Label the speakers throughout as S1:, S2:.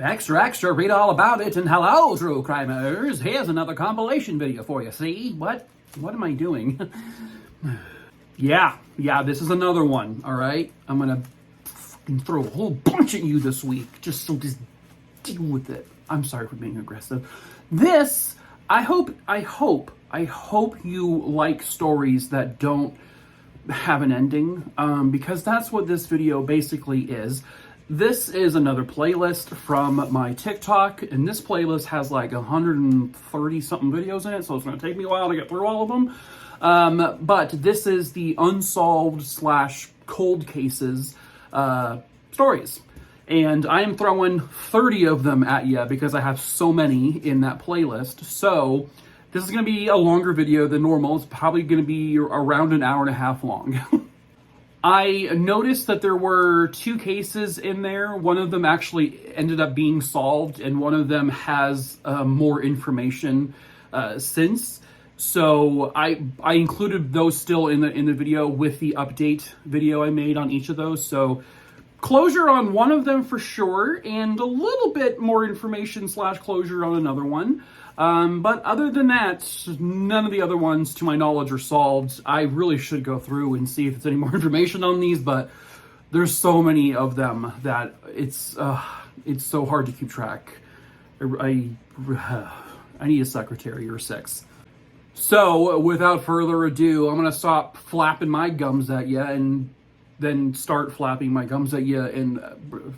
S1: Extra, extra, read all about it, and hello, true crimers. Here's another compilation video for you, see? What am I doing? yeah, this is another one, all right? I'm gonna throw a whole bunch at you this week, just deal with it. I'm sorry for being aggressive. This, I hope you like stories that don't have an ending, because that's what this video basically is. This is another playlist from my TikTok, and this playlist has like 130 something videos in it, so it's going to take me a while to get through all of them. But this is the unsolved / cold cases stories. And I am throwing 30 of them at you because I have so many in that playlist. So this is going to be a longer video than normal. It's probably going to be around an hour and a half long. I noticed that there were 2 cases in there. One of them actually ended up being solved, and one of them has more information since. So I included those still in the video with the update video I made on each of those. So closure on one of them for sure, and a little bit more information / closure on another one. But other than that, none of the other ones, to my knowledge, are solved. I really should go through and see if there's any more information on these, but there's so many of them that it's so hard to keep track. I need a secretary or 6. So, without further ado, I'm going to stop flapping my gums at you and then start flapping my gums at you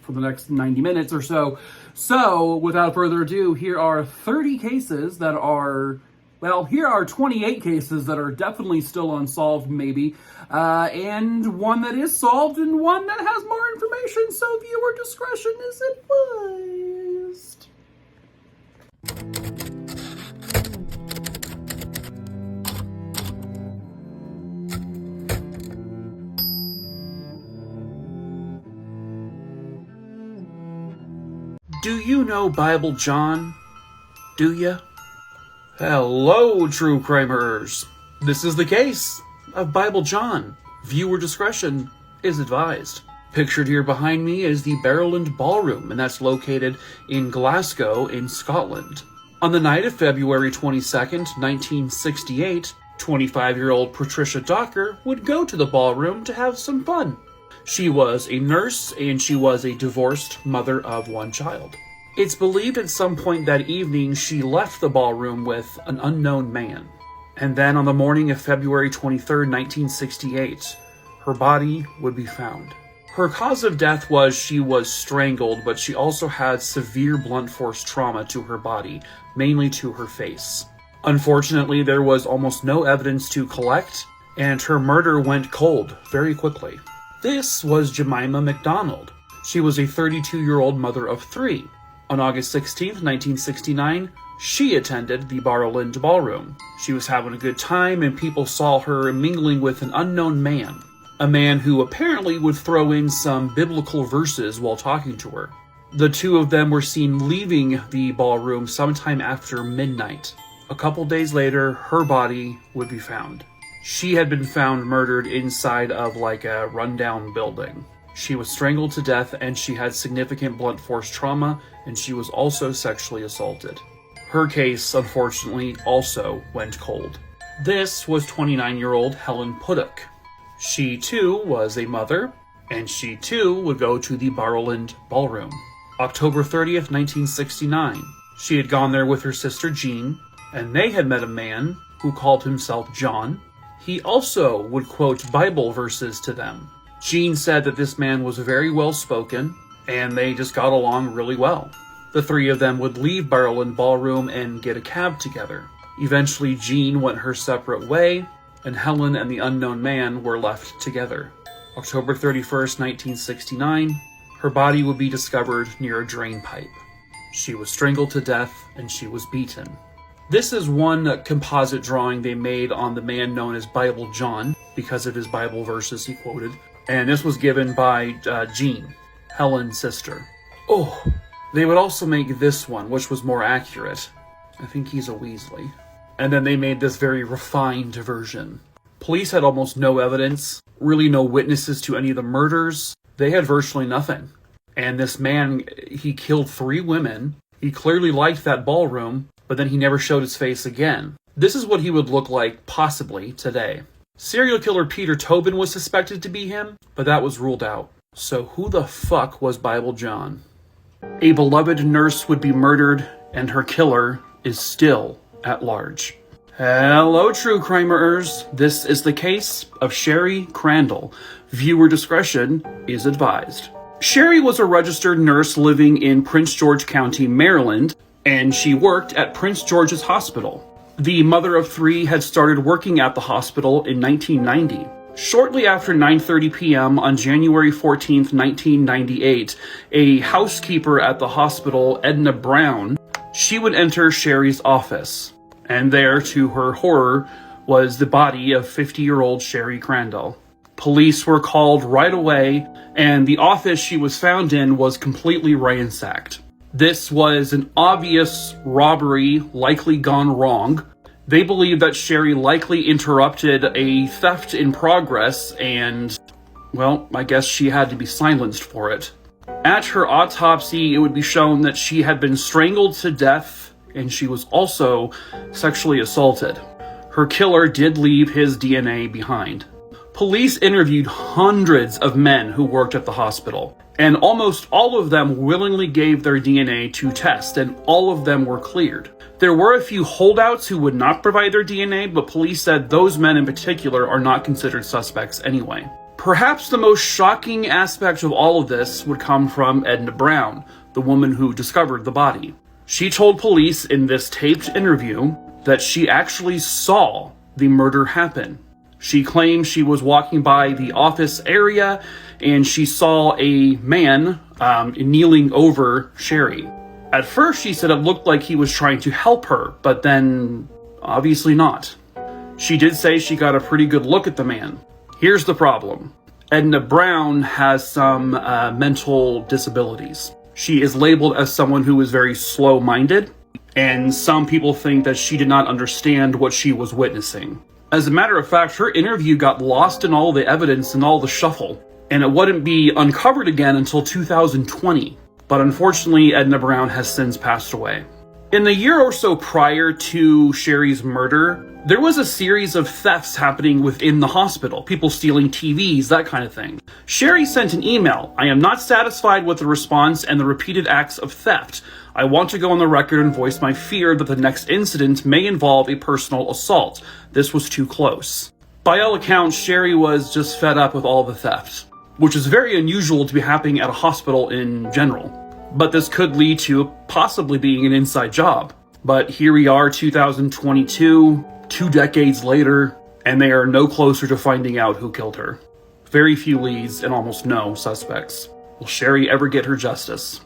S1: for the next 90 minutes or so. So, without further ado, here are 30 cases that are, well, here are 28 cases that are definitely still unsolved, maybe, and one that is solved and one that has more information, so viewer discretion is advised. Do you know Bible John? Do ya? Hello, true crimerers. This is the case of Bible John. Viewer discretion is advised. Pictured here behind me is the Barrowland Ballroom, and that's located in Glasgow in Scotland. On the night of February 22nd, 1968, 25-year-old Patricia Docker would go to the ballroom to have some fun. She was a nurse, and she was a divorced mother of 1 child. It's believed at some point that evening she left the ballroom with an unknown man. And then on the morning of February 23rd, 1968, her body would be found. Her cause of death was she was strangled, but she also had severe blunt force trauma to her body, mainly to her face. Unfortunately, there was almost no evidence to collect, and her murder went cold very quickly. This was Jemima McDonald. She was a 32-year-old mother of 3. On August 16, 1969, she attended the Barrowland Ballroom. She was having a good time, and people saw her mingling with an unknown man. A man who apparently would throw in some biblical verses while talking to her. The 2 of them were seen leaving the ballroom sometime after midnight. A couple days later, her body would be found. She had been found murdered inside of like a rundown building. She was strangled to death, and she had significant blunt force trauma, and she was also sexually assaulted. Her case, unfortunately, also went cold. This was 29-year-old Helen Puddock. She too was a mother, and she too would go to the Barrowland Ballroom. October 30th, 1969. She had gone there with her sister Jean, and they had met a man who called himself John. He also would quote Bible verses to them. Jean said that this man was very well spoken, and they just got along really well. The 3 of them would leave Barrowland Ballroom and get a cab together. Eventually, Jean went her separate way, and Helen and the unknown man were left together. October 31st, 1969, her body would be discovered near a drain pipe. She was strangled to death, and she was beaten. This is one composite drawing they made on the man known as Bible John, because of his Bible verses he quoted. And this was given by Jean, Helen's sister. Oh, they would also make this one, which was more accurate. I think he's a Weasley. And then they made this very refined version. Police had almost no evidence, really no witnesses to any of the murders. They had virtually nothing. And this man, he killed 3 women. He clearly liked that ballroom, but then he never showed his face again. This is what he would look like, possibly, today. Serial killer Peter Tobin was suspected to be him, but that was ruled out. So who the fuck was Bible John? A beloved nurse would be murdered, and her killer is still at large. Hello, true crimerers. This is the case of Sherry Crandell. Viewer discretion is advised. Sherry was a registered nurse living in Prince George County, Maryland, and she worked at Prince George's Hospital. The mother of 3 had started working at the hospital in 1990. Shortly after 9:30 p.m. on January 14, 1998, a housekeeper at the hospital, Edna Brown, she would enter Sherry's office. And there, to her horror, was the body of 50-year-old Sherry Crandell. Police were called right away, and the office she was found in was completely ransacked. This was an obvious robbery, likely gone wrong. They believe that Sherry likely interrupted a theft in progress, and, well, I guess she had to be silenced for it. At her autopsy, it would be shown that she had been strangled to death, and she was also sexually assaulted. Her killer did leave his DNA behind. Police interviewed hundreds of men who worked at the hospital, and almost all of them willingly gave their DNA to test, and all of them were cleared. There were a few holdouts who would not provide their DNA, but police said those men in particular are not considered suspects anyway. Perhaps the most shocking aspect of all of this would come from Edna Brown, the woman who discovered the body. She told police in this taped interview that she actually saw the murder happen. She claimed she was walking by the office area and she saw a man kneeling over Sherry. At first, she said it looked like he was trying to help her, but then obviously not. She did say she got a pretty good look at the man. Here's the problem. Edna Brown has some mental disabilities. She is labeled as someone who is very slow-minded, and some people think that she did not understand what she was witnessing. As a matter of fact, her interview got lost in all the evidence and all the shuffle, and it wouldn't be uncovered again until 2020. But unfortunately, Edna Brown has since passed away. In the year or so prior to Sherry's murder, there was a series of thefts happening within the hospital, people stealing TVs, that kind of thing. Sherry sent an email. "I am not satisfied with the response and the repeated acts of theft. I want to go on the record and voice my fear that the next incident may involve a personal assault. This was too close." By all accounts, Sherry was just fed up with all the theft, which is very unusual to be happening at a hospital in general. But this could lead to possibly being an inside job. But here we are, 2022, 2 decades later, and they are no closer to finding out who killed her. Very few leads and almost no suspects. Will Sherry ever get her justice?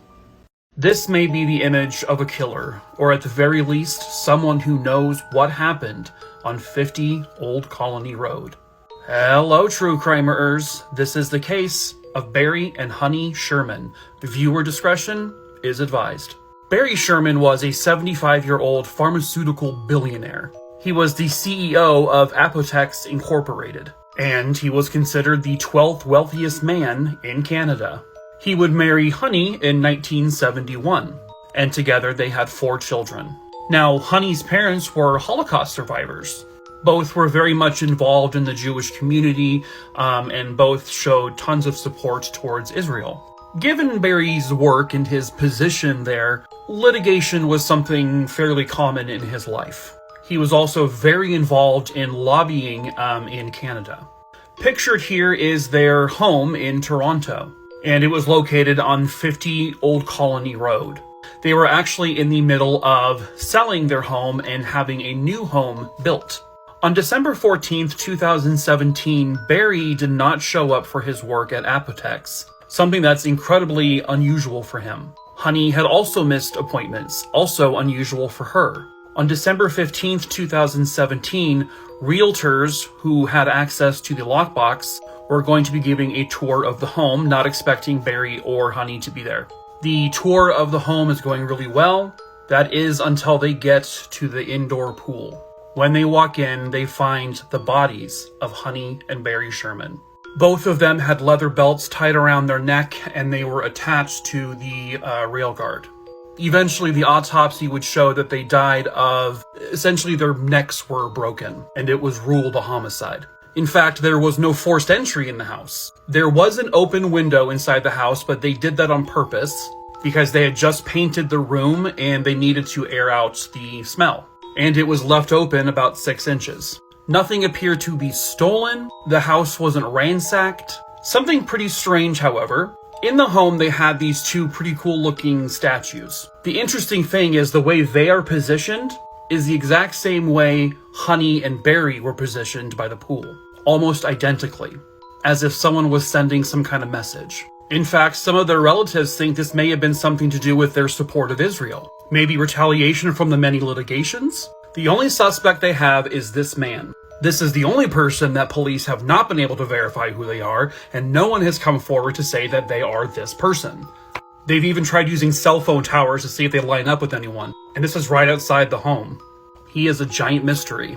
S1: This may be the image of a killer, or at the very least, someone who knows what happened on 50 Old Colony Road. Hello, true crimerers. This is the case of Barry and Honey Sherman. Viewer discretion is advised. Barry Sherman was a 75-year-old pharmaceutical billionaire. He was the CEO of Paetz Incorporated, and he was considered the 12th wealthiest man in Canada. He would marry Honey in 1971, and together they had 4 children. Now, Honey's parents were Holocaust survivors. Both were very much involved in the Jewish community, and both showed tons of support towards Israel. Given Barry's work and his position there, litigation was something fairly common in his life. He was also very involved in lobbying in Canada. Pictured here is their home in Toronto, and it was located on 50 Old Colony Road. They were actually in the middle of selling their home and having a new home built. On December 14th, 2017, Barry did not show up for his work at Paetz, something that's incredibly unusual for him. Honey had also missed appointments, also unusual for her. On December 15th, 2017, realtors who had access to the lockbox were going to be giving a tour of the home, not expecting Barry or Honey to be there. The tour of the home is going really well. That is until they get to the indoor pool. When they walk in, they find the bodies of Honey and Barry Sherman. Both of them had leather belts tied around their neck, and they were attached to the rail guard. Eventually, the autopsy would show that they died of, essentially their necks were broken, and it was ruled a homicide. In fact, there was no forced entry in the house. There was an open window inside the house, but they did that on purpose because they had just painted the room and they needed to air out the smell. And it was left open about 6 inches. Nothing appeared to be stolen. The house wasn't ransacked. Something pretty strange, however. In the home, they had these 2 pretty cool looking statues. The interesting thing is the way they are positioned is the exact same way Honey and Barry were positioned by the pool. Almost identically, as if someone was sending some kind of message. In fact, some of their relatives think this may have been something to do with their support of Israel. Maybe retaliation from the many litigations? The only suspect they have is this man. This is the only person that police have not been able to verify who they are, and no one has come forward to say that they are this person. They've even tried using cell phone towers to see if they line up with anyone, and this is right outside the home. He is a giant mystery.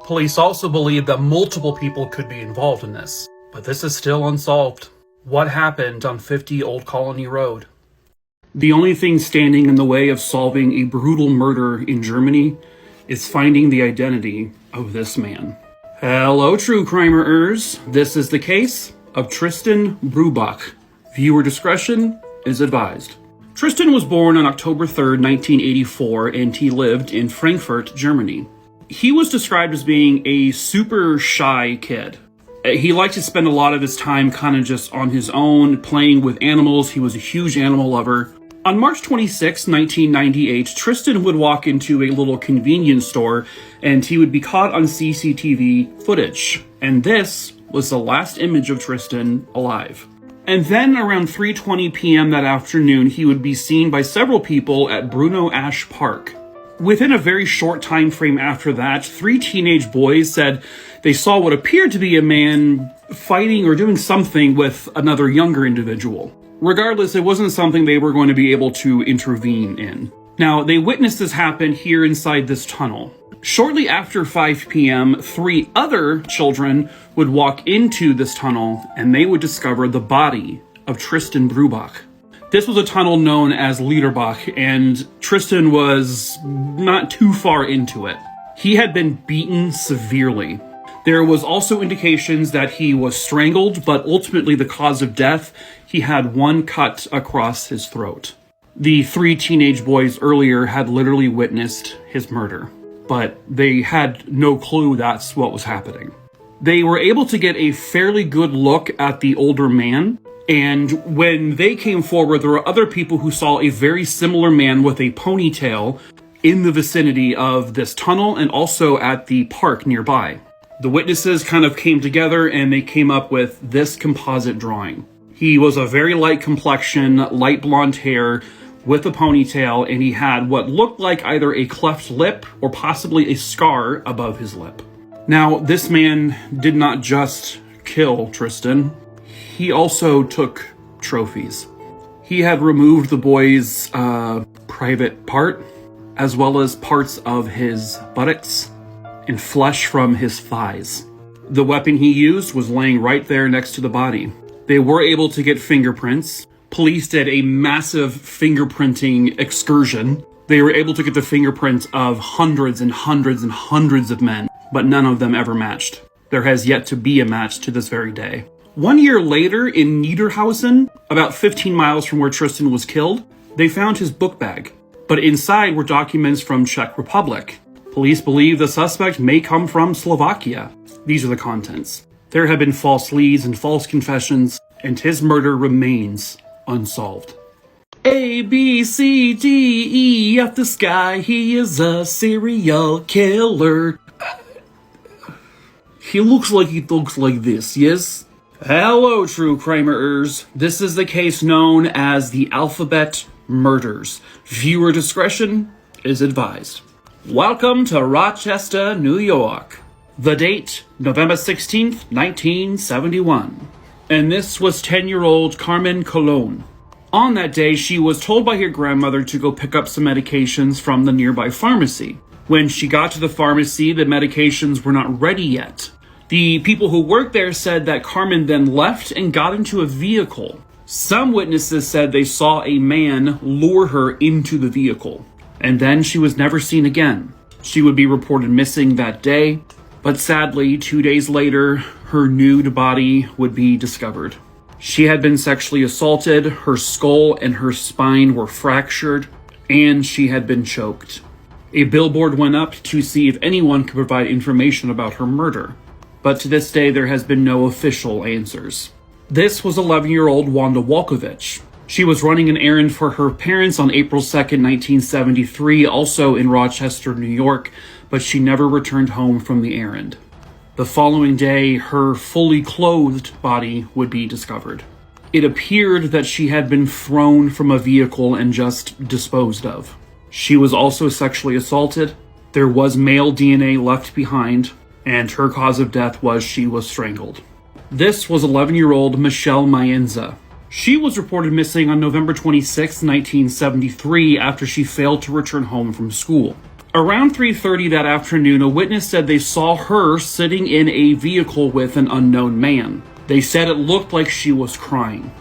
S1: Police also believe that multiple people could be involved in this, but this is still unsolved. What happened on 50 Old Colony Road? The only thing standing in the way of solving a brutal murder in Germany is finding the identity of this man. Hello, true crimerers. This is the case of Tristan Brubach. Viewer discretion is advised. Tristan was born on October 3rd, 1984, and he lived in Frankfurt, Germany. He was described as being a super shy kid. He liked to spend a lot of his time kind of just on his own, playing with animals. He was a huge animal lover. On March 26, 1998, Tristan would walk into a little convenience store and he would be caught on CCTV footage. And this was the last image of Tristan alive. And then around 3:20 p.m. that afternoon, he would be seen by several people at Bruno Ash Park. Within a very short time frame after that, 3 teenage boys said they saw what appeared to be a man fighting or doing something with another younger individual. Regardless, it wasn't something they were going to be able to intervene in. Now, they witnessed this happen here inside this tunnel. Shortly after 5 p.m., 3 other children would walk into this tunnel and they would discover the body of Tristan Brubach. This was a tunnel known as Lindholm, and Tristan was not too far into it. He had been beaten severely. There was also indications that he was strangled, but ultimately the cause of death, he had 1 cut across his throat. The 3 teenage boys earlier had literally witnessed his murder, but they had no clue that's what was happening. They were able to get a fairly good look at the older man, and when they came forward, there were other people who saw a very similar man with a ponytail in the vicinity of this tunnel and also at the park nearby. The witnesses kind of came together and they came up with this composite drawing. He was a very light complexion, light blonde hair with a ponytail, and he had what looked like either a cleft lip or possibly a scar above his lip. Now, this man did not just kill Tristan. He also took trophies. He had removed the boy's private part, as well as parts of his buttocks and flesh from his thighs. The weapon he used was laying right there next to the body. They were able to get fingerprints. Police did a massive fingerprinting excursion. They were able to get the fingerprints of hundreds and hundreds and hundreds of men, but none of them ever matched. There has yet to be a match to this very day. 1 year later, in Niederhausen, about 15 miles from where Tristan was killed, they found his book bag. But inside were documents from Czech Republic. Police believe the suspect may come from Slovakia. These are the contents. There have been false leads and false confessions, and his murder remains unsolved. A, B, C, D, E, F the sky, he is a serial killer. He looks like this, yes? Hello, true crimerers. This is the case known as the Alphabet Murders. Viewer discretion is advised. Welcome to Rochester, New York. The date, November 16th, 1971. And this was 10-year-old Carmen Colon. On that day, she was told by her grandmother to go pick up some medications from the nearby pharmacy. When she got to the pharmacy, the medications were not ready yet. The people who worked there said that Carmen then left and got into a vehicle. Some witnesses said they saw a man lure her into the vehicle, and then she was never seen again. She would be reported missing that day, but sadly, 2 days later, her nude body would be discovered. She had been sexually assaulted, her skull and her spine were fractured, and she had been choked. A billboard went up to see if anyone could provide information about her murder, but to this day there has been no official answers. This was 11-year-old Wanda Walkovich. She was running an errand for her parents on April 2nd, 1973, also in Rochester, New York, but she never returned home from the errand. The following day, her fully clothed body would be discovered. It appeared that she had been thrown from a vehicle and just disposed of. She was also sexually assaulted. There was male DNA left behind, and her cause of death was she was strangled. This was 11-year-old Michelle Mayenza. She was reported missing on November 26, 1973, after she failed to return home from school. Around 3:30 that afternoon, a witness said they saw her sitting in a vehicle with an unknown man. They said it looked like she was crying.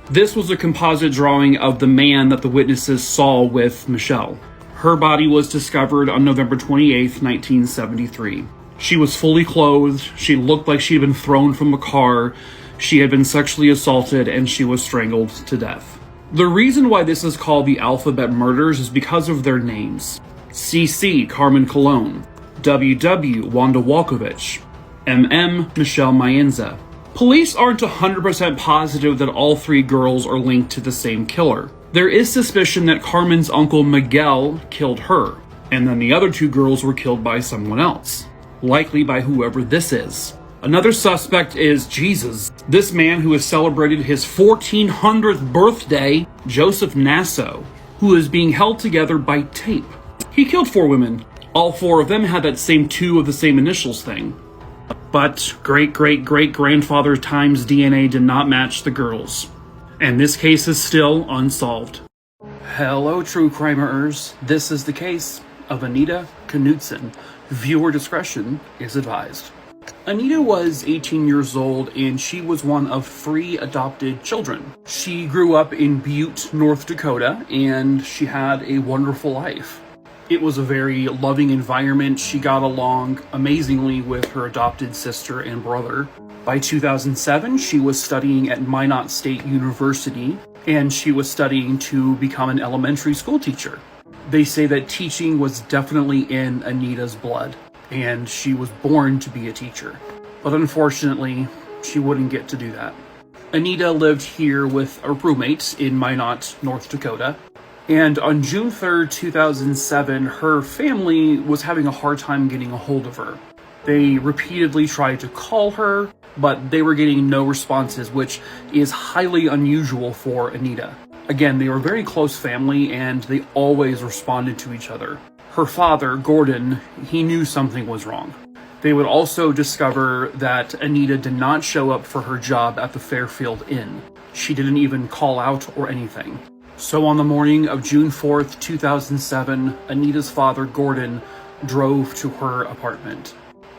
S1: This was a composite drawing of the man that the witnesses saw with Michelle. Her body was discovered on November 28, 1973. She was fully clothed, she looked like she had been thrown from a car, she had been sexually assaulted, and she was strangled to death. The reason why this is called the alphabet murders is because of their names. CC, Carmen Colon. WW, Wanda Walkovich. MM, Michelle Mayenza. Police aren't 100% positive that all three girls are linked to the same killer. There is suspicion that Carmen's uncle Miguel killed her, and then the other two girls were killed by someone else. Likely by whoever this is. Another suspect is Jesus. This man who has celebrated his 1400th birthday, Joseph Nassau, who is being held together by tape. He killed 4 women. All 4 of them had that same 2 of the same initials thing. But great-great-great-grandfather times DNA did not match the girls. And this case is still unsolved. Hello, true crimeers. This is the case of Anita Knutson. Viewer discretion is advised. Anita was 18 years old and she was one of 3 adopted children. She grew up in Butte, North Dakota, and she had a wonderful life. It was a very loving environment. She got along amazingly with her adopted sister and brother. By 2007, she was studying at Minot State University, and she was studying to become an elementary school teacher. They say that teaching was definitely in Anita's blood, and she was born to be a teacher. But unfortunately, she wouldn't get to do that. Anita lived here with a roommate in Minot, North Dakota, and on June 3rd, 2007, her family was having a hard time getting a hold of her. They repeatedly tried to call her, but they were getting no responses, which is highly unusual for Anita. Again, they were a very close family, and they always responded to each other. Her father, Gordon, he knew something was wrong. They would also discover that Anita did not show up for her job at the Fairfield Inn. She didn't even call out or anything. So on the morning of June 4th, 2007, Anita's father, Gordon, drove to her apartment.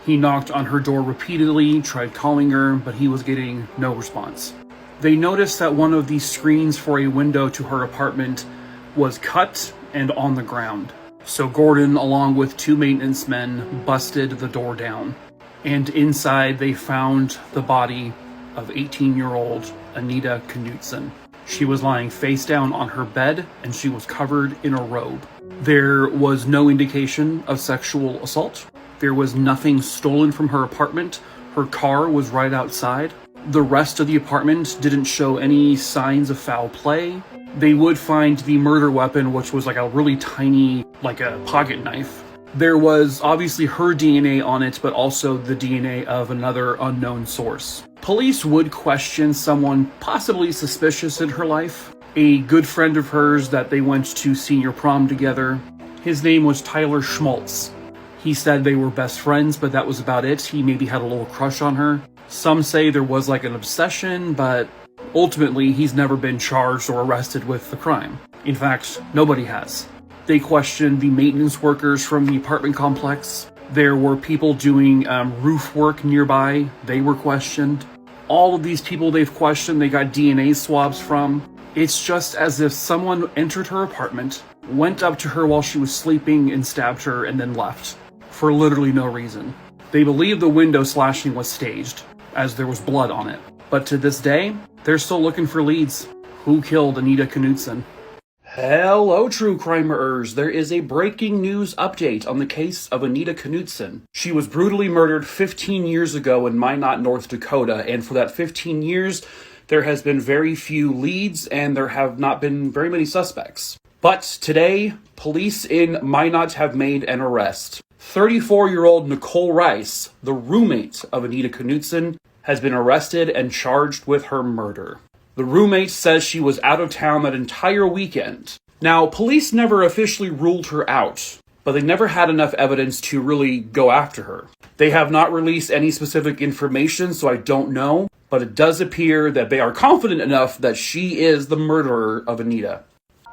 S1: He knocked on her door repeatedly, tried calling her, but he was getting no response. They noticed that one of the screens for a window to her apartment was cut and on the ground. So Gordon, along with 2 maintenance men, busted the door down. And inside they found the body of 18-year-old Anita Knutson. She was lying face down on her bed, and she was covered in a robe. There was no indication of sexual assault. There was nothing stolen from her apartment. Her car was right outside. The rest of the apartment didn't show any signs of foul play. They would find the murder weapon, which was like a really tiny, like a pocket knife. There was obviously her DNA on it, but also the DNA of another unknown source. Police would question someone possibly suspicious in her life. A good friend of hers that they went to senior prom together. His name was Tyler Schmaltz. He said they were best friends, but that was about it. He maybe had a little crush on her. Some say there was like an obsession, but ultimately he's never been charged or arrested with the crime. In fact, nobody has. They questioned the maintenance workers from the apartment complex. There were people doing roof work nearby. They were questioned. All of these people they've questioned, they got DNA swabs from. It's just as if someone entered her apartment, went up to her while she was sleeping and stabbed her and then left. For literally no reason. They believe the window slashing was staged, as there was blood on it. But to this day, they're still looking for leads. Who killed Anita Knutson? Hello, true crimerers. There is a breaking news update on the case of Anita Knutson. She was brutally murdered 15 years ago in Minot, North Dakota, and for that 15 years, there has been very few leads and there have not been very many suspects. But today, police in Minot have made an arrest. 34-year-old Nicole Rice, the roommate of Anita Knutson, has been arrested and charged with her murder. The roommate says she was out of town that entire weekend. Now, police never officially ruled her out, but they never had enough evidence to really go after her. They have not released any specific information, so I don't know, but it does appear that they are confident enough that she is the murderer of Anita.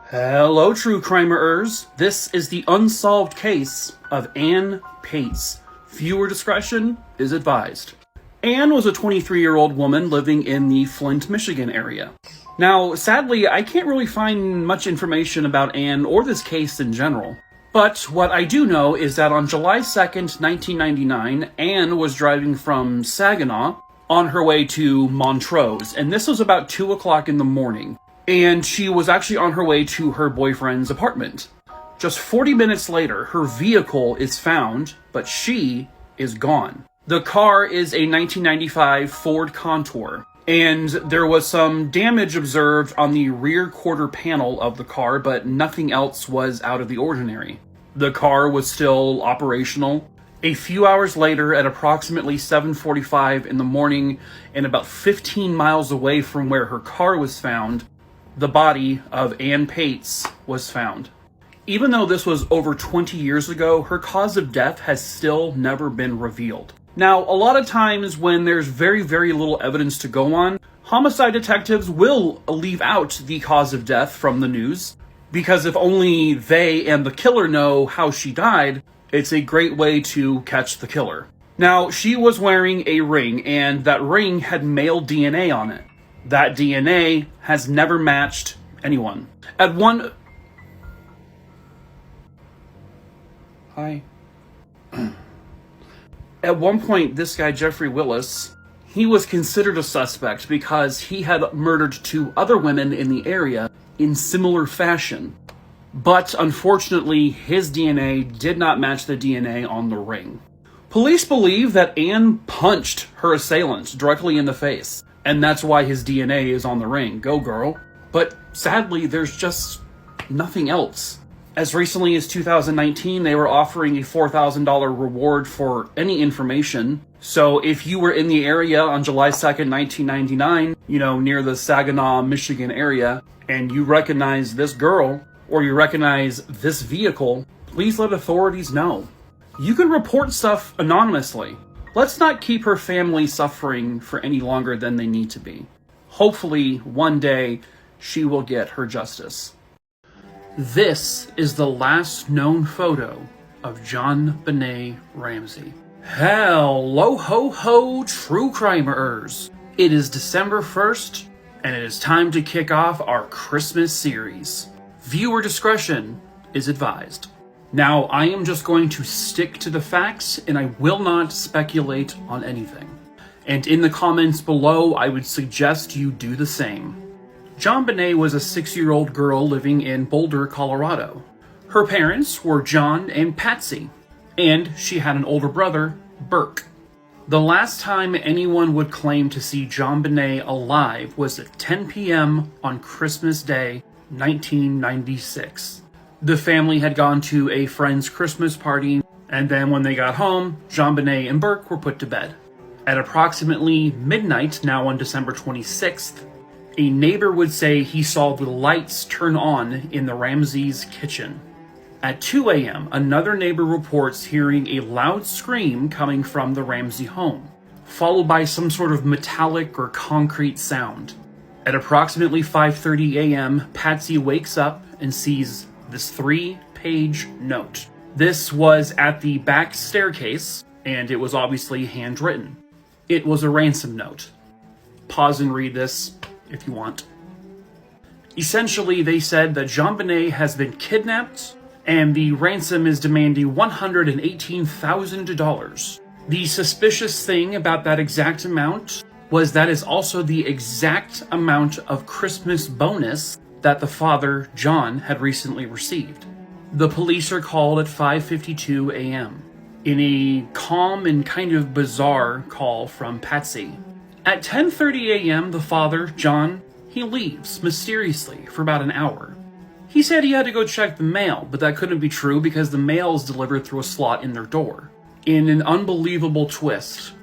S1: Hello, true crimerers. This is the unsolved case of Ann Paetz. Viewer discretion is advised. Ann was a 23-year-old woman living in the Flint, Michigan area. Now, sadly, I can't really find much information about Ann or this case in general. But what I do know is that on July 2nd, 1999, Ann was driving from Saginaw on her way to Montrose, and this was about 2 o'clock in the morning. And she was actually on her way to her boyfriend's apartment. Just 40 minutes later, her vehicle is found, but she is gone. The car is a 1995 Ford Contour, and there was some damage observed on the rear quarter panel of the car, but nothing else was out of the ordinary. The car was still operational. A few hours later, at approximately 7:45 in the morning, and about 15 miles away from where her car was found, the body of Ann Paetz was found. Even though this was over 20 years ago, her cause of death has still never been revealed. Now, a lot of times when there's very, very little evidence to go on, homicide detectives will leave out the cause of death from the news, because if only they and the killer know how she died, it's a great way to catch the killer. Now, she was wearing a ring, and that ring had male DNA on it. That DNA has never matched anyone. At one point, this guy, Jeffrey Willis, he was considered a suspect because he had murdered 2 other women in the area in similar fashion. But unfortunately, his DNA did not match the DNA on the ring. Police believe that Ann punched her assailant directly in the face, and that's why his DNA is on the ring. Go, girl. But sadly, there's just nothing else. As recently as 2019, they were offering a $4,000 reward for any information. So if you were in the area on July 2nd, 1999, near the Saginaw, Michigan area, and you recognize this girl, or you recognize this vehicle, please let authorities know. You can report stuff anonymously. Let's not keep her family suffering for any longer than they need to be. Hopefully, one day, she will get her justice. This is the last known photo of JonBenet Ramsey. Hello ho ho, true crimerers. It is December 1st, and it is time to kick off our Christmas series. Viewer discretion is advised. Now, I am just going to stick to the facts, and I will not speculate on anything. And in the comments below, I would suggest you do the same. JonBenet was a 6-year-old girl living in Boulder, Colorado. Her parents were John and Patsy, and she had an older brother, Burke. The last time anyone would claim to see JonBenet alive was at 10 p.m. on Christmas Day, 1996. The family had gone to a friend's Christmas party, and then when they got home, JonBenet and Burke were put to bed. At approximately midnight, now on December 26th, a neighbor would say he saw the lights turn on in the Ramseys' kitchen. At 2 a.m., another neighbor reports hearing a loud scream coming from the Ramsey home, followed by some sort of metallic or concrete sound. At approximately 5:30 a.m., Patsy wakes up and sees this 3-page note. This was at the back staircase, and it was obviously handwritten. It was a ransom note. Pause and read this if you want. Essentially, they said that JonBenet has been kidnapped, and the ransom is demanding $118,000. The suspicious thing about that exact amount was that is also the exact amount of Christmas bonus that the father, John, had recently received. The police are called at 5:52 a.m. in a calm and kind of bizarre call from Patsy. At 10:30 a.m., the father, John, he leaves mysteriously for about an hour. He said he had to go check the mail, but that couldn't be true because the mail is delivered through a slot in their door. In an unbelievable twist,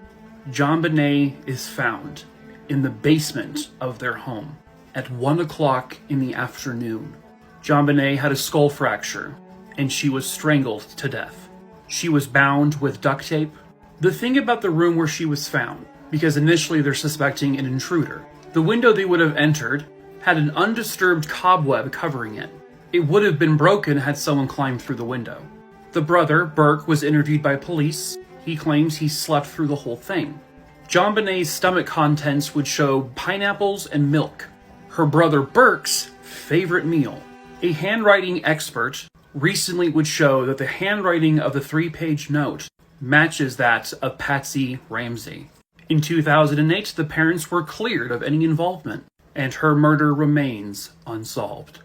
S1: JonBenet is found in the basement of their home at 1 o'clock in the afternoon. JonBenet had a skull fracture, and she was strangled to death. She was bound with duct tape. The thing about the room where she was found, because initially they're suspecting an intruder, the window they would have entered had an undisturbed cobweb covering it. It would have been broken had someone climbed through the window. The brother, Burke, was interviewed by police. He claims he slept through the whole thing. JonBenet's stomach contents would show pineapples and milk. Her brother Burke's favorite meal. A handwriting expert recently would show that the handwriting of the 3-page note matches that of Patsy Ramsey. In 2008, the parents were cleared of any involvement, and her murder remains unsolved.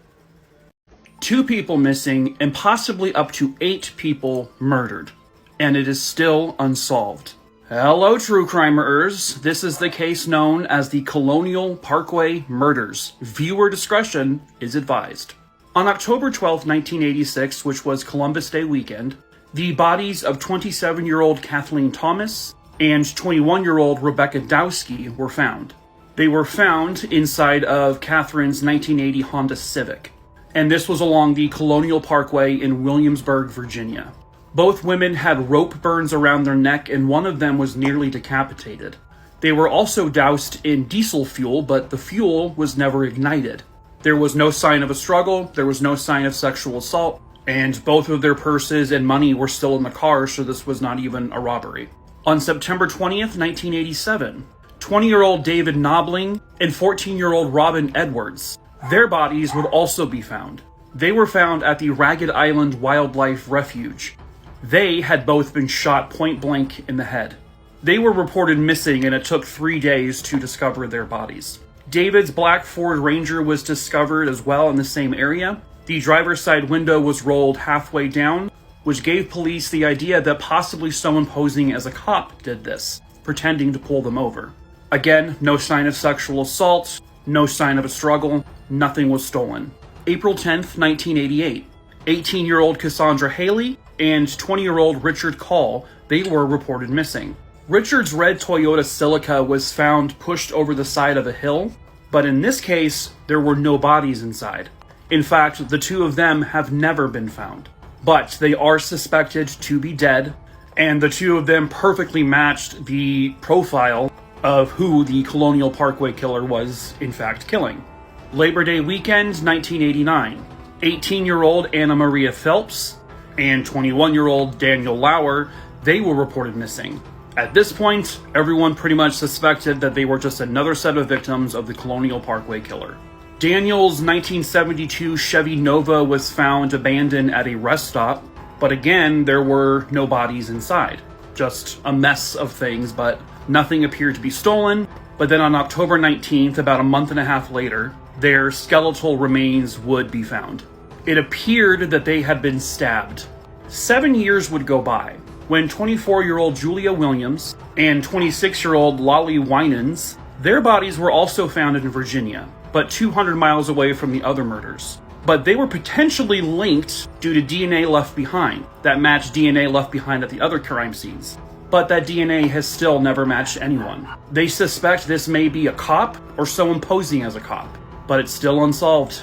S1: 2 people missing, and possibly up to 8 people murdered, and it is still unsolved. Hello, true crimerers. This is the case known as the Colonial Parkway murders. Viewer discretion is advised. On October 12, 1986, which was Columbus Day weekend, the bodies of 27-year-old Kathleen Thomas and 21-year-old Rebecca Dowski were found. They were found inside of Catherine's 1980 Honda Civic, and this was along the Colonial Parkway in Williamsburg, Virginia. Both women had rope burns around their neck, and one of them was nearly decapitated. They were also doused in diesel fuel, but the fuel was never ignited. There was no sign of a struggle, there was no sign of sexual assault, and both of their purses and money were still in the car, so this was not even a robbery. On September 20th, 1987, 20-year-old David Knobling and 14-year-old Robin Edwards, their bodies would also be found. They were found at the Ragged Island Wildlife Refuge. They had both been shot point blank in the head. They were reported missing, and it took 3 days to discover their bodies. David's black Ford Ranger was discovered as well in the same area. The driver's side window was rolled halfway down, which gave police the idea that possibly someone posing as a cop did this, pretending to pull them over. Again, no sign of sexual assault, no sign of a struggle, nothing was stolen. April 10th, 1988, 18-year-old Cassandra Haley and 20-year-old Richard Call, they were reported missing. Richard's red Toyota Celica was found pushed over the side of a hill, but in this case, there were no bodies inside. In fact, the 2 of them have never been found. But they are suspected to be dead, and the 2 of them perfectly matched the profile of who the Colonial Parkway killer was, in fact, killing. Labor Day weekend, 1989. 18-year-old Anna Maria Phelps and 21-year-old Daniel Lauer, they were reported missing. At this point, everyone pretty much suspected that they were just another set of victims of the Colonial Parkway killer. Daniel's 1972 Chevy Nova was found abandoned at a rest stop, but again, there were no bodies inside. Just a mess of things, but nothing appeared to be stolen. But then on October 19th, about a month and a half later, their skeletal remains would be found. It appeared that they had been stabbed. 7 years would go by when 24-year-old Julia Williams and 26-year-old Lolly Winans, their bodies were also found in Virginia, but 200 miles away from the other murders. But they were potentially linked due to DNA left behind that matched DNA left behind at the other crime scenes. But that DNA has still never matched anyone. They suspect this may be a cop or someone posing as a cop, but it's still unsolved.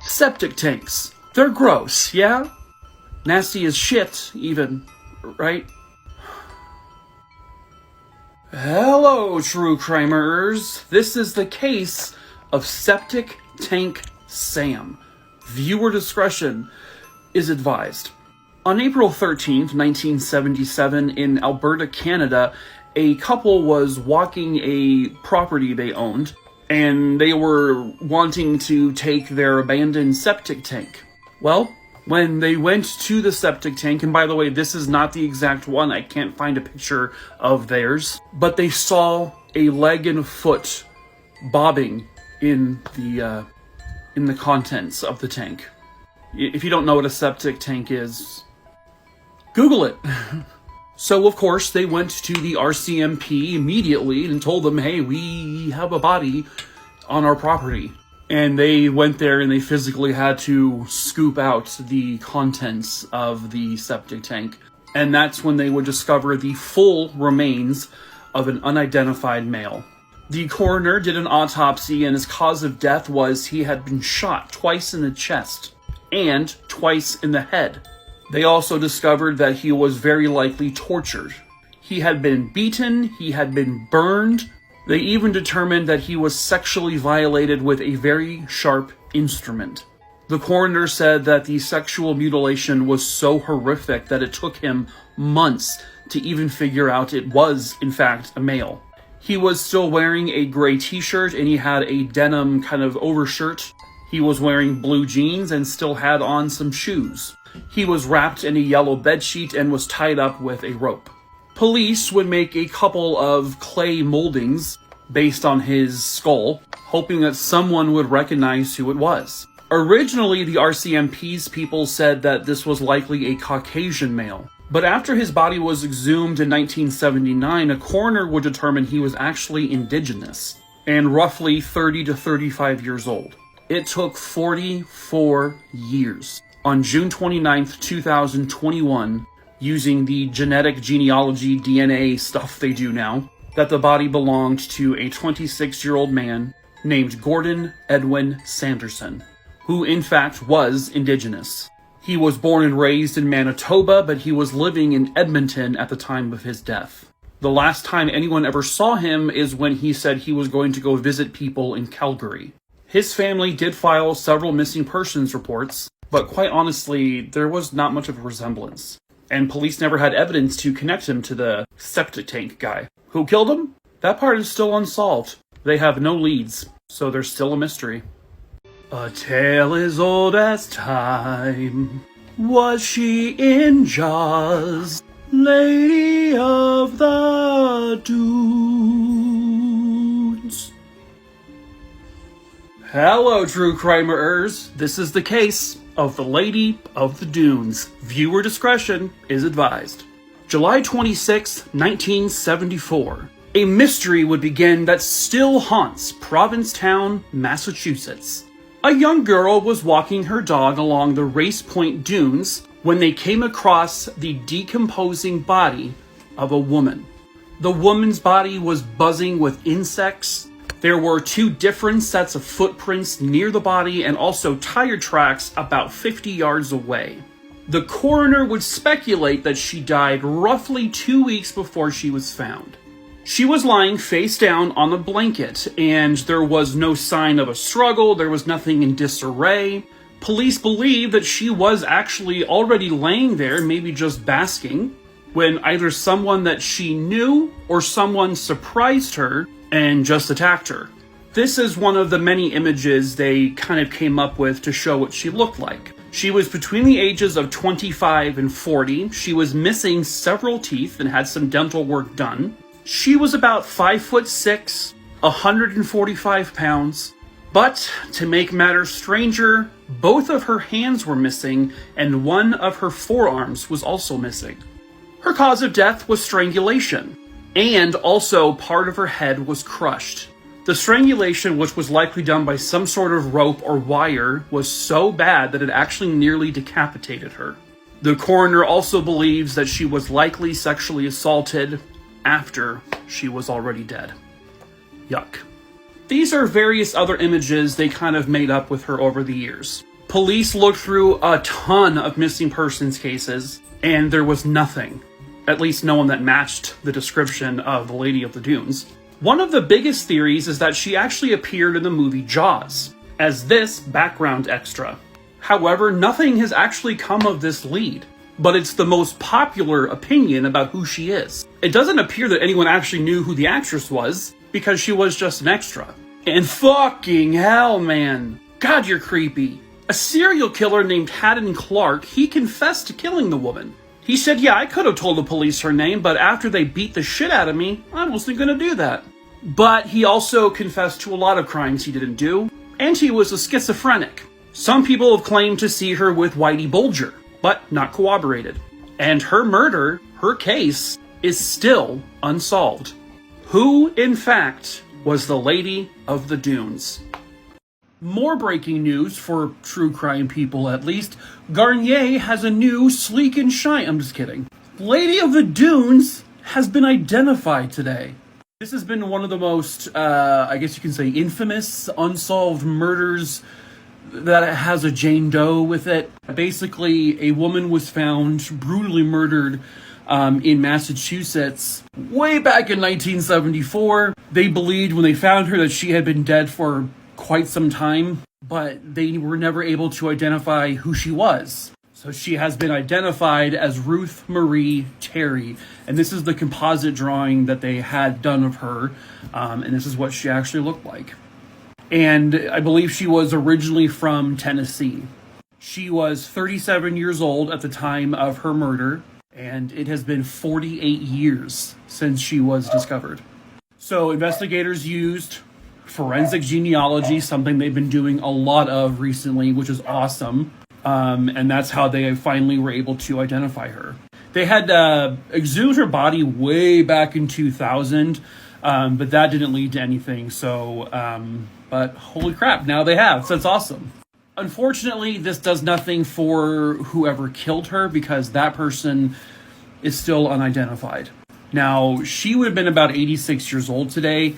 S1: Septic tanks. They're gross, yeah? Nasty as shit, even, right? Hello, true crimerers. This is the case of Septic Tank Sam. Viewer discretion is advised. On April 13th, 1977, in Alberta, Canada, a couple was walking a property they owned, and they were wanting to take their abandoned septic tank. Well, when they went to the septic tank, and by the way, this is not the exact one, I can't find a picture of theirs, but they saw a leg and a foot bobbing in the contents of the tank. If you don't know what a septic tank is, Google it. So, of course, they went to the RCMP immediately and told them, hey, we have a body on our property. And they went there and they physically had to scoop out the contents of the septic tank. And that's when they would discover the full remains of an unidentified male. The coroner did an autopsy, and his cause of death was he had been shot twice in the chest and twice in the head. They also discovered that he was very likely tortured. He had been beaten, he had been burned. They even determined that he was sexually violated with a very sharp instrument. The coroner said that the sexual mutilation was so horrific that it took him months to even figure out it was, in fact, a male. He was still wearing a gray t-shirt and he had a denim kind of overshirt. He was wearing blue jeans and still had on some shoes. He was wrapped in a yellow bedsheet and was tied up with a rope. Police would make a couple of clay moldings based on his skull, hoping that someone would recognize who it was. Originally, the RCMP's people said that this was likely a Caucasian male. But after his body was exhumed in 1979, a coroner would determine he was actually indigenous and roughly 30 to 35 years old. It took 44 years. On June 29th, 2021, using the genetic genealogy DNA stuff they do now, that the body belonged to a 26-year-old man named Gordon Edwin Sanderson, who in fact was indigenous. He was born and raised in Manitoba, but he was living in Edmonton at the time of his death. The last time anyone ever saw him is when he said he was going to go visit people in Calgary. His family did file several missing persons reports, but quite honestly, there was not much of a resemblance. And police never had evidence to connect him to the septic tank guy. Who killed him? That part is still unsolved. They have no leads, so there's still a mystery. A tale as old as time. Was she in Jaws? Lady of the Dunes. Hello, true crimerers. This is the case of the Lady of the Dunes. Viewer discretion is advised. July 26, 1974. A mystery would begin that still haunts Provincetown, Massachusetts. A young girl was walking her dog along the Race Point Dunes when they came across the decomposing body of a woman. The woman's body was buzzing with insects. There were two different sets of footprints near the body and also tire tracks about 50 yards away. The coroner would speculate that she died roughly 2 weeks before she was found. She was lying face down on a blanket, and there was no sign of a struggle, there was nothing in disarray. Police believe that she was actually already laying there, maybe just basking, when either someone that she knew or someone surprised her and just attacked her. This is one of the many images they kind of came up with to show what she looked like. She was between the ages of 25 and 40. She was missing several teeth and had some dental work done. She was about 5'6", 145 pounds. But to make matters stranger, both of her hands were missing and one of her forearms was also missing. Her cause of death was strangulation, and also part of her head was crushed. The strangulation, which was likely done by some sort of rope or wire, was so bad that it actually nearly decapitated her. The coroner also believes that she was likely sexually assaulted after she was already dead. Yuck. These are various other images they kind of made up with her over the years. Police looked through a ton of missing persons cases, and there was nothing. At least no one that matched the description of the Lady of the Dunes. One of the biggest theories is that she actually appeared in the movie Jaws, as this background extra. However, nothing has actually come of this lead. but it's the most popular opinion about who she is. It doesn't appear that anyone actually knew who the actress was, because she was just an extra. And fucking hell, man. God, you're creepy. A serial killer named Haddon Clark, he confessed to killing the woman. He said, yeah, I could have told the police her name, but after they beat the shit out of me, I wasn't gonna do that. But he also confessed to a lot of crimes he didn't do, and he was a schizophrenic. Some people have claimed to see her with Whitey Bulger, but not corroborated. And her murder, her case, is still unsolved. Who, in fact, was the Lady of the Dunes? More breaking news, for true crime people at least. Garnier has a new sleek and shiny... I'm just kidding. Lady of the Dunes has been identified today. This has been one of the most, I guess you can say, infamous unsolved murders that has a Jane Doe with it. Basically, a woman was found brutally murdered in Massachusetts way back in 1974. They believed when they found her that she had been dead for quite some time, but they were never able to identify who she was. So she has been identified as Ruth Marie Terry, and this is the composite drawing that they had done of her, and this is what she actually looked like. And I believe she was originally from Tennessee. She was 37 years old at the time of her murder, and it has been 48 years since she was discovered. So investigators used forensic genealogy, something they've been doing a lot of recently, which is awesome. And that's how they finally were able to identify her. They had exhumed her body way back in 2000, but that didn't lead to anything. So, but holy crap, now they have. So that's awesome. Unfortunately, this does nothing for whoever killed her, because that person is still unidentified. Now, she would have been about 86 years old today.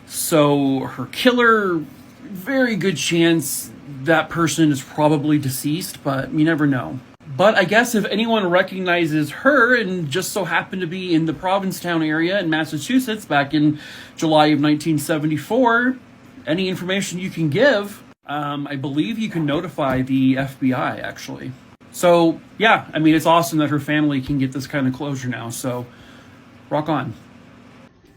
S1: So her killer, very good chance that person is probably deceased, but you never know. But I guess if anyone recognizes her and just so happened to be in the Provincetown area in Massachusetts back in July of 1974, any information you can give, I believe you can notify the FBI, actually. So, yeah, I mean, it's awesome that her family can get this kind of closure now, so rock on.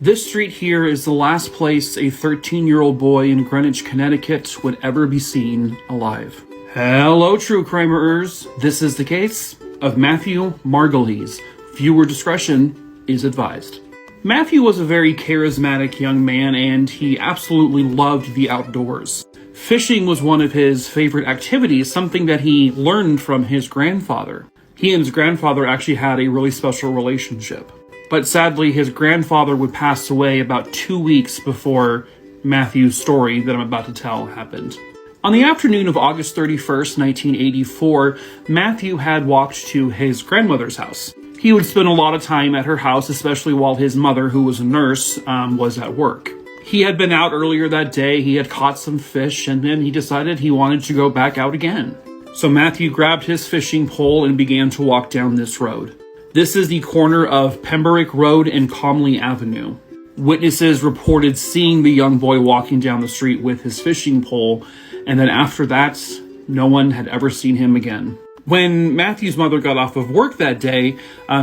S1: This street here is the last place a 13-year-old boy in Greenwich, Connecticut would ever be seen alive. Hello, true crimerers. This is the case of Matthew Margolies. Viewer discretion is advised. Matthew was a very charismatic young man, and he absolutely loved the outdoors. Fishing was one of his favorite activities, something that he learned from his grandfather. He and his grandfather actually had a really special relationship. But sadly, his grandfather would pass away about 2 weeks before Matthew's story that I'm about to tell happened. On the afternoon of August 31st, 1984, Matthew had walked to his grandmother's house. He would spend a lot of time at her house, especially while his mother, who was a nurse, was at work. He had been out earlier that day, he had caught some fish, and then he decided he wanted to go back out again. So Matthew grabbed his fishing pole and began to walk down this road. This is the corner of Pembroke Road and Comley Avenue. Witnesses reported seeing the young boy walking down the street with his fishing pole, and then after that, no one had ever seen him again. When Matthew's mother got off of work that day,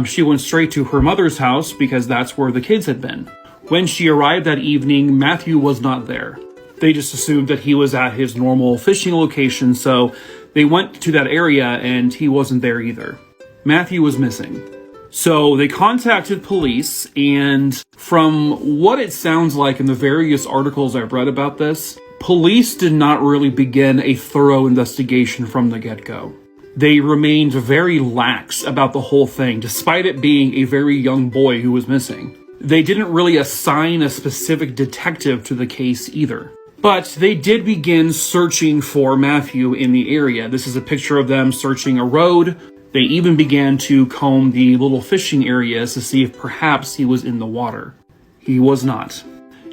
S1: she went straight to her mother's house because that's where the kids had been. When she arrived that evening, Matthew was not there. They just assumed that he was at his normal fishing location, so they went to that area and he wasn't there either. Matthew was missing. So they contacted police, and from what it sounds like in the various articles I've read about this, police did not really begin a thorough investigation from the get-go. They remained very lax about the whole thing, despite it being a very young boy who was missing. They didn't really assign a specific detective to the case either. But they did begin searching for Matthew in the area. This is a picture of them searching a road. They even began to comb the little fishing areas to see if perhaps he was in the water. He was not.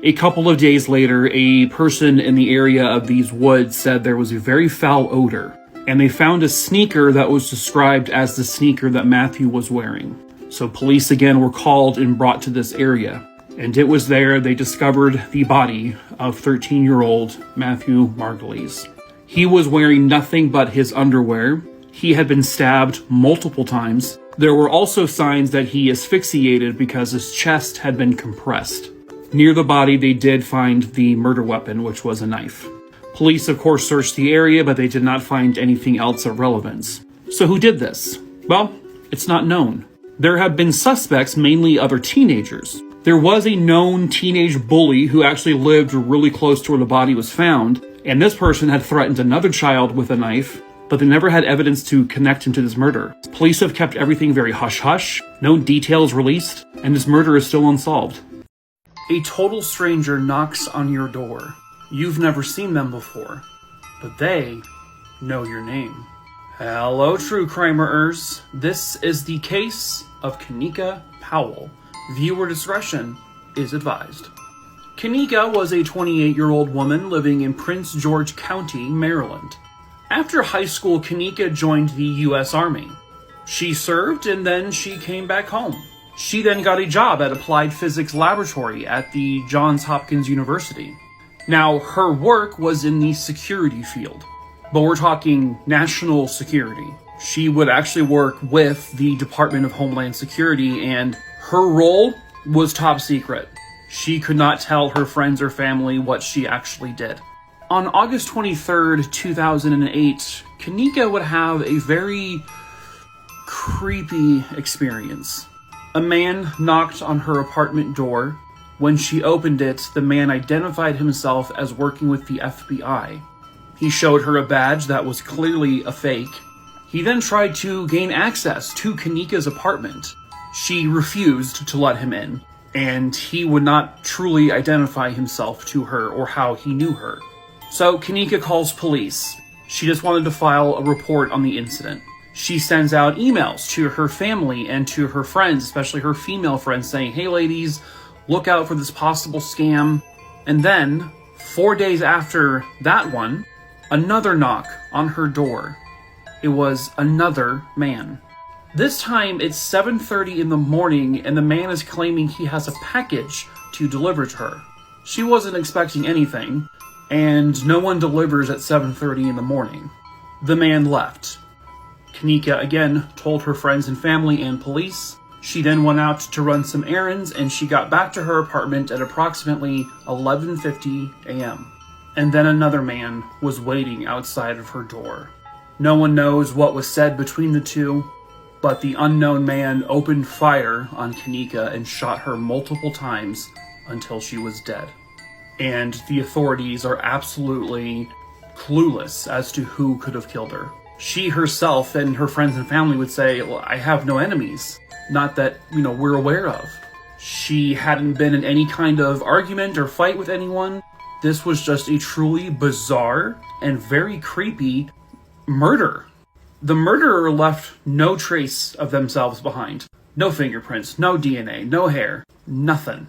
S1: A couple of days later, a person in the area of these woods said there was a very foul odor, and they found a sneaker that was described as the sneaker that Matthew was wearing. So police again were called and brought to this area, and it was there they discovered the body of 13-year-old Matthew Margolies. He was wearing nothing but his underwear. He had been stabbed multiple times. There were also signs that he asphyxiated because his chest had been compressed. Near the body, they did find the murder weapon, which was a knife. Police, of course, searched the area, but they did not find anything else of relevance. So who did this? Well, it's not known. There have been suspects, mainly other teenagers. There was a known teenage bully who actually lived really close to where the body was found, and this person had threatened another child with a knife, but they never had evidence to connect him to this murder. Police have kept everything very hush-hush, no details released, and this murder is still unsolved. A total stranger knocks on your door. You've never seen them before, but they know your name. Hello, true crimerers. This is the case of Kanika Powell. Viewer discretion is advised. Kanika was a 28-year-old woman living in Prince George County, Maryland. After high school, Kanika joined the U.S. Army. She served and then she came back home. She then got a job at Applied Physics Laboratory at the Johns Hopkins University. Now, her work was in the security field, but we're talking national security. She would actually work with the Department of Homeland Security, and her role was top secret. She could not tell her friends or family what she actually did. On August 23rd, 2008, Kanika would have a very creepy experience. A man knocked on her apartment door. When she opened it, the man identified himself as working with the FBI. He showed her a badge that was clearly a fake. He then tried to gain access to Kanika's apartment. She refused to let him in, and he would not truly identify himself to her or how he knew her. So Kanika calls police. She just wanted to file a report on the incident. She sends out emails to her family and to her friends, especially her female friends, saying, "Hey ladies, look out for this possible scam." And then, 4 days after that one, another knock on her door. It was another man. This time it's 7:30 in the morning and the man is claiming he has a package to deliver to her. She wasn't expecting anything, and no one delivers at 7:30 in the morning. The man left. Kanika again told her friends and family and police. She then went out to run some errands and she got back to her apartment at approximately 11:50 a.m. And then another man was waiting outside of her door. No one knows what was said between the two, but the unknown man opened fire on Kanika and shot her multiple times until she was dead. And the authorities are absolutely clueless as to who could have killed her. She herself and her friends and family would say, "Well, I have no enemies. Not that, we're aware of." She hadn't been in any kind of argument or fight with anyone. This was just a truly bizarre and very creepy murder. The murderer left no trace of themselves behind. No fingerprints, no DNA, no hair, nothing.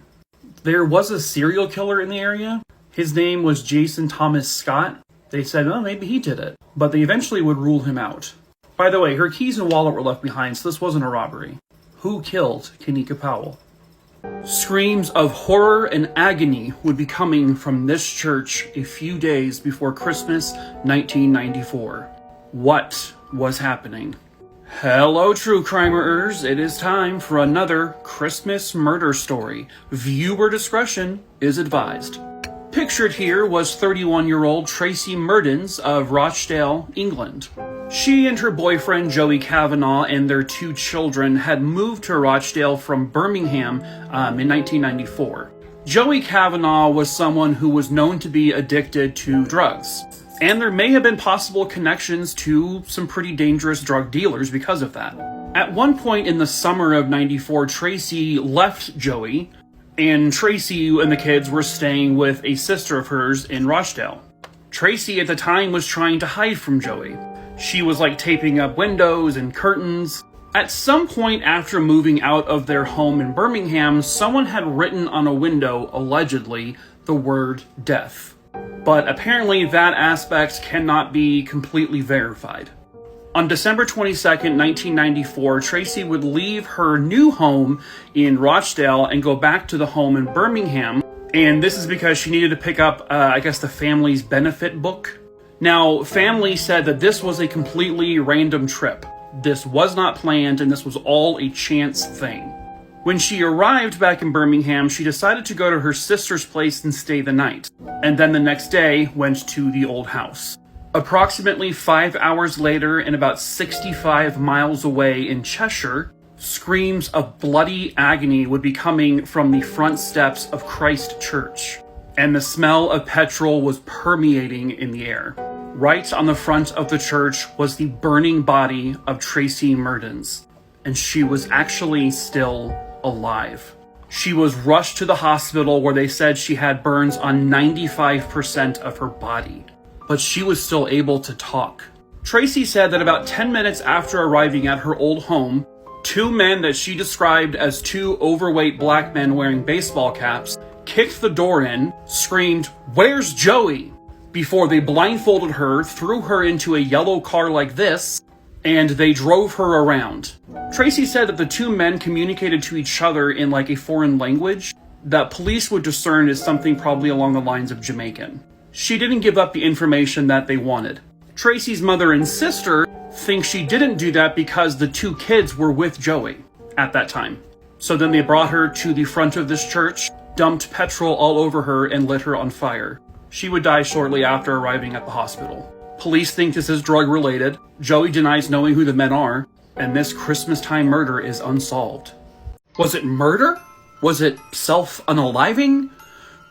S1: There was a serial killer in the area. His name was Jason Thomas Scott. They said, "Oh, maybe he did it." But they eventually would rule him out. By the way, her keys and wallet were left behind, so this wasn't a robbery. Who killed Kanika Powell? Screams of horror and agony would be coming from this church a few days before Christmas 1994. What was happening? Hello, true crimerers. It is time for another Christmas murder story. Viewer discretion is advised. Pictured here was 31-year-old Tracey Mertens of Rochdale, England. She and her boyfriend Joey Kavanagh and their 2 children had moved to Rochdale from Birmingham in 1994. Joey Kavanagh was someone who was known to be addicted to drugs, and there may have been possible connections to some pretty dangerous drug dealers because of that. At one point in the summer of '94, Tracey left Joey, and Tracey and the kids were staying with a sister of hers in Rochdale. Tracey at the time was trying to hide from Joey. She was taping up windows and curtains. At some point after moving out of their home in Birmingham, someone had written on a window, allegedly, the word death. But apparently that aspect cannot be completely verified. On December 22nd, 1994, Tracey would leave her new home in Rochdale and go back to the home in Birmingham. And this is because she needed to pick up, the family's benefit book. Now, family said that this was a completely random trip. This was not planned, and this was all a chance thing. When she arrived back in Birmingham, she decided to go to her sister's place and stay the night, and then the next day went to the old house. Approximately 5 hours later, and about 65 miles away in Cheshire, screams of bloody agony would be coming from the front steps of Christ Church, and the smell of petrol was permeating in the air. Right on the front of the church was the burning body of Tracey Mertens, and she was actually still alive. She was rushed to the hospital where they said she had burns on 95% of her body, but she was still able to talk. Tracey said that about 10 minutes after arriving at her old home, two men that she described as two overweight black men wearing baseball caps kicked the door in, screamed, "Where's Joey?" before they blindfolded her, threw her into a yellow car like this, and they drove her around. Tracey said that the two men communicated to each other in like a foreign language that police would discern as something probably along the lines of Jamaican. She didn't give up the information that they wanted. Tracey's mother and sister think she didn't do that because the two kids were with Joey at that time. So then they brought her to the front of this church, dumped petrol all over her, and lit her on fire. She would die shortly after arriving at the hospital. Police think this is drug-related. Joey denies knowing who the men are, and this Christmas-time murder is unsolved. Was it murder? Was it self-unaliving?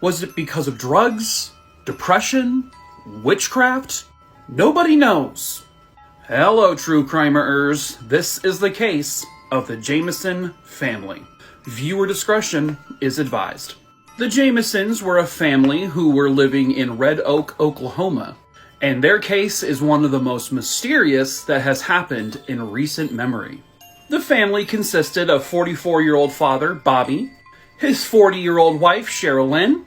S1: Was it because of drugs? Depression? Witchcraft? Nobody knows. Hello, true crimerers. This is the case of the Jamison family. Viewer discretion is advised. The Jamisons were a family who were living in Red Oak, Oklahoma, and their case is one of the most mysterious that has happened in recent memory. The family consisted of 44-year-old father, Bobby, his 40-year-old wife, Sherilyn,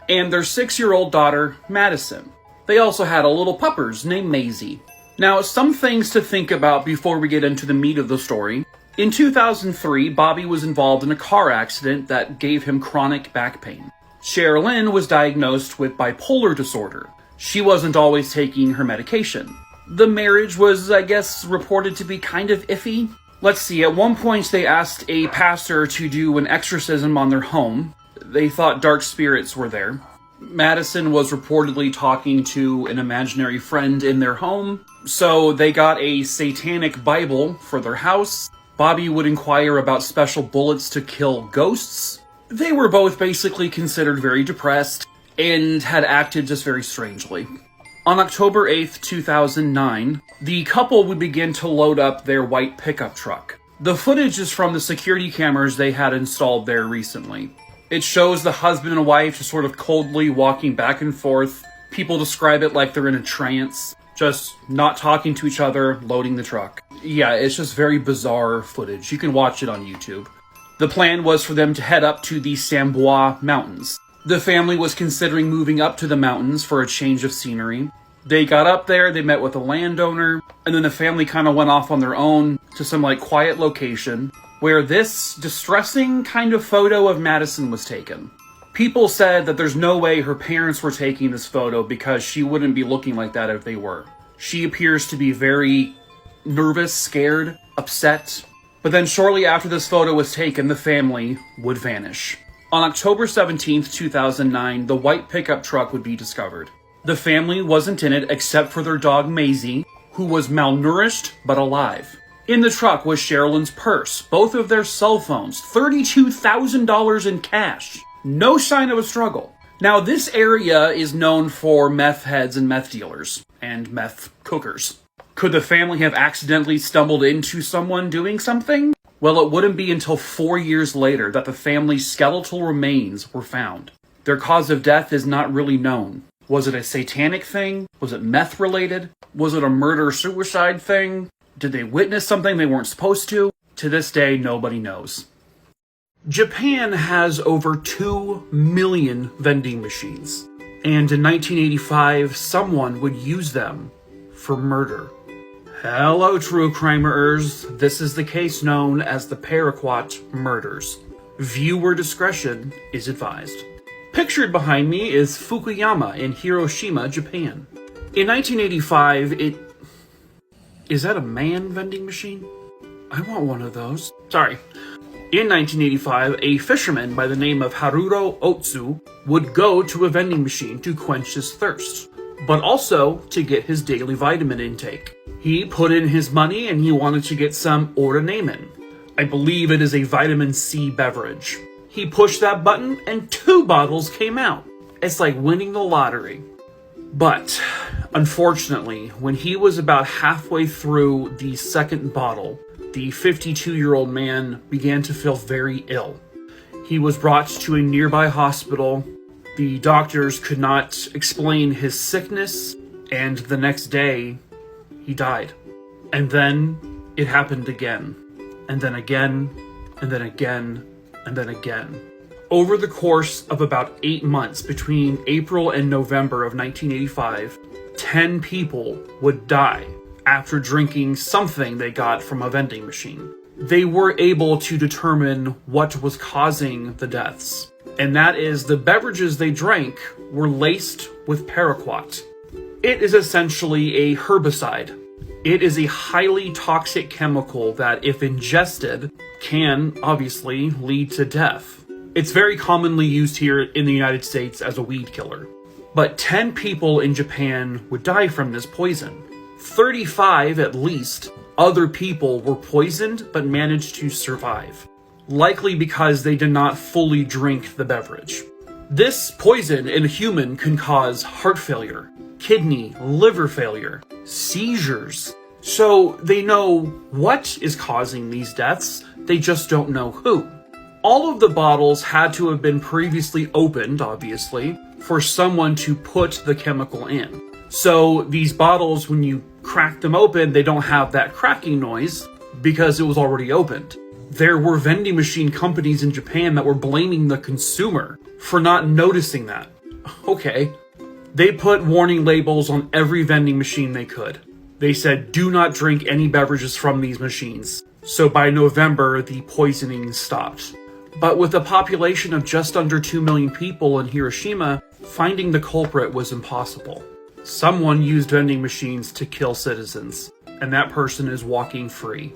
S1: and their 6-year-old daughter, Madison. They also had a little puppers named Maisie. Now, some things to think about before we get into the meat of the story. In 2003, Bobby was involved in a car accident that gave him chronic back pain. Sherilyn was diagnosed with bipolar disorder. She wasn't always taking her medication. The marriage was, I guess, reported to be kind of iffy. Let's see, at one point they asked a pastor to do an exorcism on their home. They thought dark spirits were there. Madison was reportedly talking to an imaginary friend in their home, so they got a satanic Bible for their house. Bobby would inquire about special bullets to kill ghosts. They were both basically considered very depressed and had acted just very strangely. On October 8th, 2009, the couple would begin to load up their white pickup truck. The footage is from the security cameras they had installed there recently. It shows the husband and wife just sort of coldly walking back and forth. People describe it like they're in a trance, just not talking to each other, loading the truck. Yeah, it's just very bizarre footage. You can watch it on YouTube. The plan was for them to head up to the Sambois Mountains. The family was considering moving up to the mountains for a change of scenery. They got up there, they met with a landowner, and then the family kind of went off on their own to some quiet location where this distressing kind of photo of Madison was taken. People said that there's no way her parents were taking this photo because she wouldn't be looking like that if they were. She appears to be very nervous, scared, upset. But then shortly after this photo was taken, the family would vanish. On October 17th, 2009, the white pickup truck would be discovered. The family wasn't in it except for their dog Maisie, who was malnourished but alive. In the truck was Sherilyn's purse, both of their cell phones, $32,000 in cash. No sign of a struggle. Now, this area is known for meth heads and meth dealers, and meth cookers. Could the family have accidentally stumbled into someone doing something? Well, it wouldn't be until 4 years later that the family's skeletal remains were found. Their cause of death is not really known. Was it a satanic thing? Was it meth related? Was it a murder-suicide thing? Did they witness something they weren't supposed to? To this day, nobody knows. Japan has over 2 million vending machines, and in 1985, someone would use them for murder. Hello, true crimerers. This is the case known as the Paraquat murders. Viewer discretion is advised. Pictured behind me is Fukuyama in Hiroshima, Japan. In 1985, Is that a man vending machine? I want one of those. Sorry. In 1985, a fisherman by the name of Haruro Otsu would go to a vending machine to quench his thirst, but also to get his daily vitamin intake. He put in his money and he wanted to get some Oranemen. I believe it is a vitamin C beverage. He pushed that button and 2 bottles came out. It's like winning the lottery. But, unfortunately, when he was about halfway through the second bottle, the 52-year-old man began to feel very ill. He was brought to a nearby hospital. The doctors could not explain his sickness, and the next day, he died. And then it happened again, and then again, and then again, and then again. Over the course of about 8 months between April and November of 1985, 10 people would die after drinking something they got from a vending machine. They were able to determine what was causing the deaths, and that is the beverages they drank were laced with Paraquat. It is essentially a herbicide. It is a highly toxic chemical that, if ingested, can obviously lead to death. It's very commonly used here in the United States as a weed killer. But 10 people in Japan would die from this poison. 35, at least, other people were poisoned but managed to survive, likely because they did not fully drink the beverage. This poison in a human can cause heart failure, kidney, liver failure, seizures. So they know what is causing these deaths, they just don't know who. All of the bottles had to have been previously opened, obviously, for someone to put the chemical in. So these bottles, when you crack them open, they don't have that cracking noise because it was already opened. There were vending machine companies in Japan that were blaming the consumer for not noticing that. Okay. They put warning labels on every vending machine they could. They said, do not drink any beverages from these machines. So by November, the poisoning stopped. But with a population of just under 2 million people in Hiroshima, finding the culprit was impossible. Someone used vending machines to kill citizens, and that person is walking free.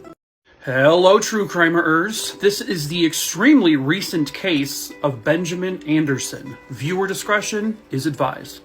S1: Hello, true crimerers. This is the extremely recent case of Benjamin Anderson. Viewer discretion is advised.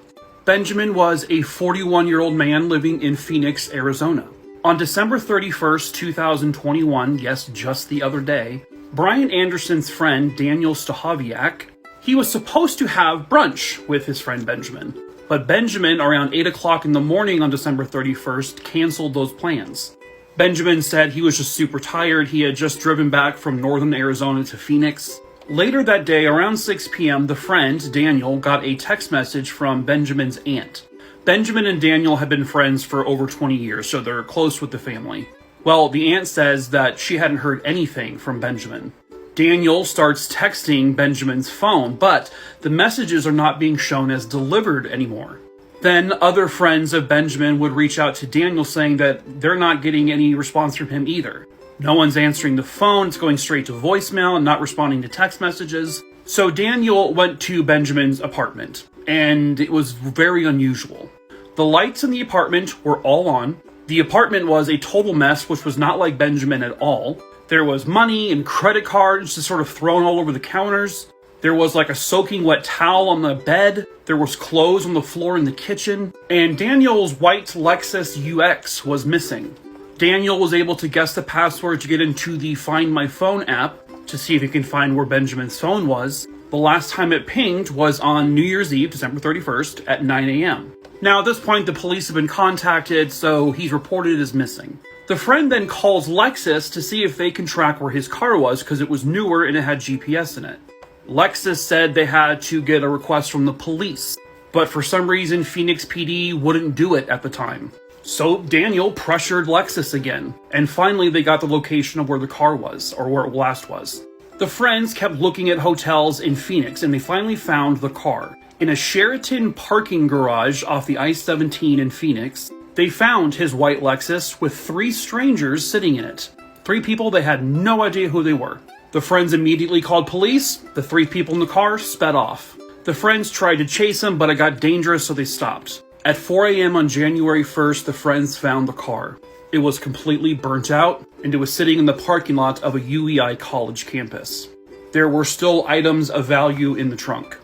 S1: Benjamin was a 41-year-old man living in Phoenix, Arizona. On December 31st, 2021, yes, just the other day, Brian Anderson's friend, Daniel Stachowiak, he was supposed to have brunch with his friend Benjamin. But Benjamin, around 8 o'clock in the morning on December 31st, canceled those plans. Benjamin said he was just super tired. He had just driven back from northern Arizona to Phoenix. Later that day, around 6 p.m., the friend, Daniel, got a text message from Benjamin's aunt. Benjamin and Daniel had been friends for over 20 years, so they're close with the family. Well, the aunt says that she hadn't heard anything from Benjamin. Daniel starts texting Benjamin's phone, but the messages are not being shown as delivered anymore. Then other friends of Benjamin would reach out to Daniel saying that they're not getting any response from him either. No one's answering the phone, it's going straight to voicemail and not responding to text messages. So Daniel went to Benjamin's apartment, and it was very unusual. The lights in the apartment were all on. The apartment was a total mess, which was not like Benjamin at all. There was money and credit cards just sort of thrown all over the counters. There was like a soaking wet towel on the bed. There was clothes on the floor in the kitchen. And Daniel's white Lexus UX was missing. Daniel was able to guess the password to get into the Find My Phone app to see if he can find where Benjamin's phone was. The last time it pinged was on New Year's Eve, December 31st at 9 a.m. Now, at this point, the police have been contacted, so he's reported as missing. The friend then calls Lexus to see if they can track where his car was, because it was newer and it had GPS in it. Lexus said they had to get a request from the police, but for some reason, Phoenix PD wouldn't do it at the time. So Daniel pressured Lexus again, and finally they got the location of where the car was, or where it last was. The friends kept looking at hotels in Phoenix, and they finally found the car. In a Sheraton parking garage off the I-17 in Phoenix, they found his white Lexus with 3 strangers sitting in it. 3 people they had no idea who they were. The friends immediately called police. The 3 people in the car sped off. The friends tried to chase him, but it got dangerous, so they stopped. At 4 a.m. on January 1st, the friends found the car. It was completely burnt out, and it was sitting in the parking lot of a UEI college campus. There were still items of value in the trunk,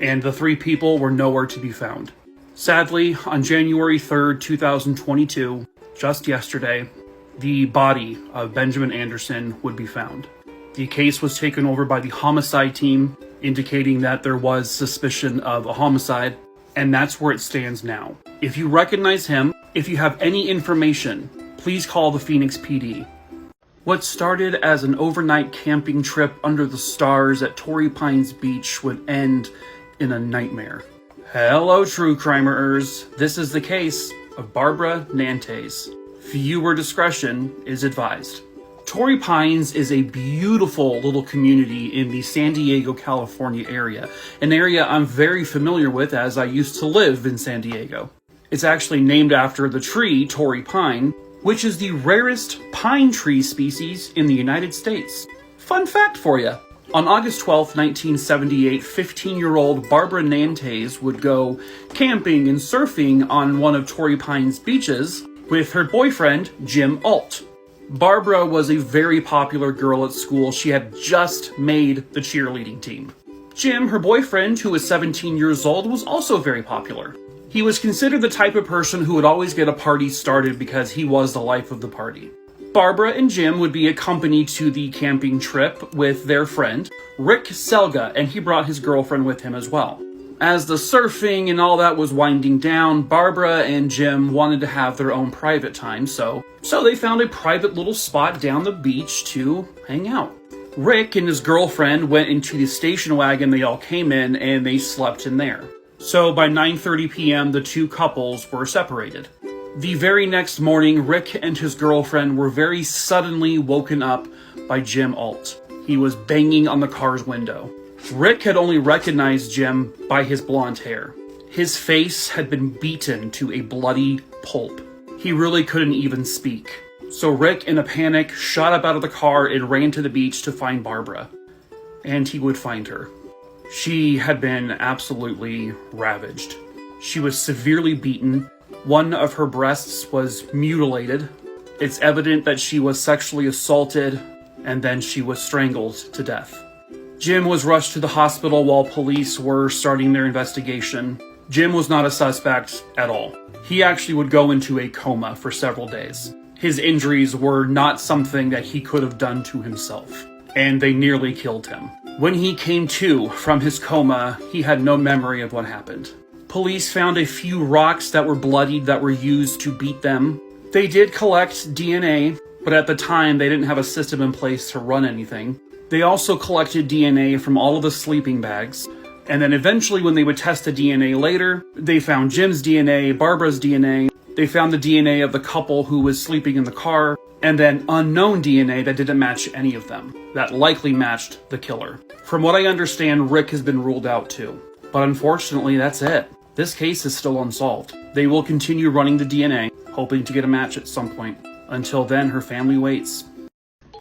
S1: and the three people were nowhere to be found. Sadly, on January 3rd, 2022, just yesterday, the body of Benjamin Anderson would be found. The case was taken over by the homicide team, indicating that there was suspicion of a homicide, and that's where it stands now. If you recognize him, if you have any information, please call the Phoenix PD. What started as an overnight camping trip under the stars at Torrey Pines Beach would end in a nightmare. Hello, true crimerers. This is the case of Barbara Nantais. Viewer discretion is advised. Torrey Pines is a beautiful little community in the San Diego, California area, an area I'm very familiar with as I used to live in San Diego. It's actually named after the tree Torrey pine, which is the rarest pine tree species in the United States. Fun fact for you. On August 12, 1978, 15-year-old Barbara Nantais would go camping and surfing on one of Torrey Pines beaches with her boyfriend, Jim Alt. Barbara was a very popular girl at school. She had just made the cheerleading team. Jim, her boyfriend, who was 17 years old, was also very popular. He was considered the type of person who would always get a party started because he was the life of the party. Barbara and Jim would be accompanied to the camping trip with their friend, Rick Selga, and he brought his girlfriend with him as well. As the surfing and all that was winding down, Barbara and Jim wanted to have their own private time, so they found a private little spot down the beach to hang out. Rick and his girlfriend went into the station wagon they all came in, and they slept in there. So by 9:30 p.m., the two couples were separated. The very next morning, Rick and his girlfriend were very suddenly woken up by Jim Alt. He was banging on the car's window. Rick had only recognized Jim by his blonde hair. His face had been beaten to a bloody pulp. He really couldn't even speak. So Rick, in a panic, shot up out of the car and ran to the beach to find Barbara. And he would find her. She had been absolutely ravaged. She was severely beaten. One of her breasts was mutilated. It's evident that she was sexually assaulted, and then she was strangled to death. Jim was rushed to the hospital while police were starting their investigation. Jim was not a suspect at all. He actually would go into a coma for several days. His injuries were not something that he could have done to himself, and they nearly killed him. When he came to from his coma, he had no memory of what happened. Police found a few rocks that were bloodied that were used to beat them. They did collect DNA, but at the time they didn't have a system in place to run anything. They also collected DNA from all of the sleeping bags. And then eventually when they would test the DNA later, they found Jim's DNA, Barbara's DNA. They found the DNA of the couple who was sleeping in the car, and then unknown DNA that didn't match any of them. That likely matched the killer. From what I understand, Rick has been ruled out too. But unfortunately, that's it. This case is still unsolved. They will continue running the DNA, hoping to get a match at some point. Until then, her family waits.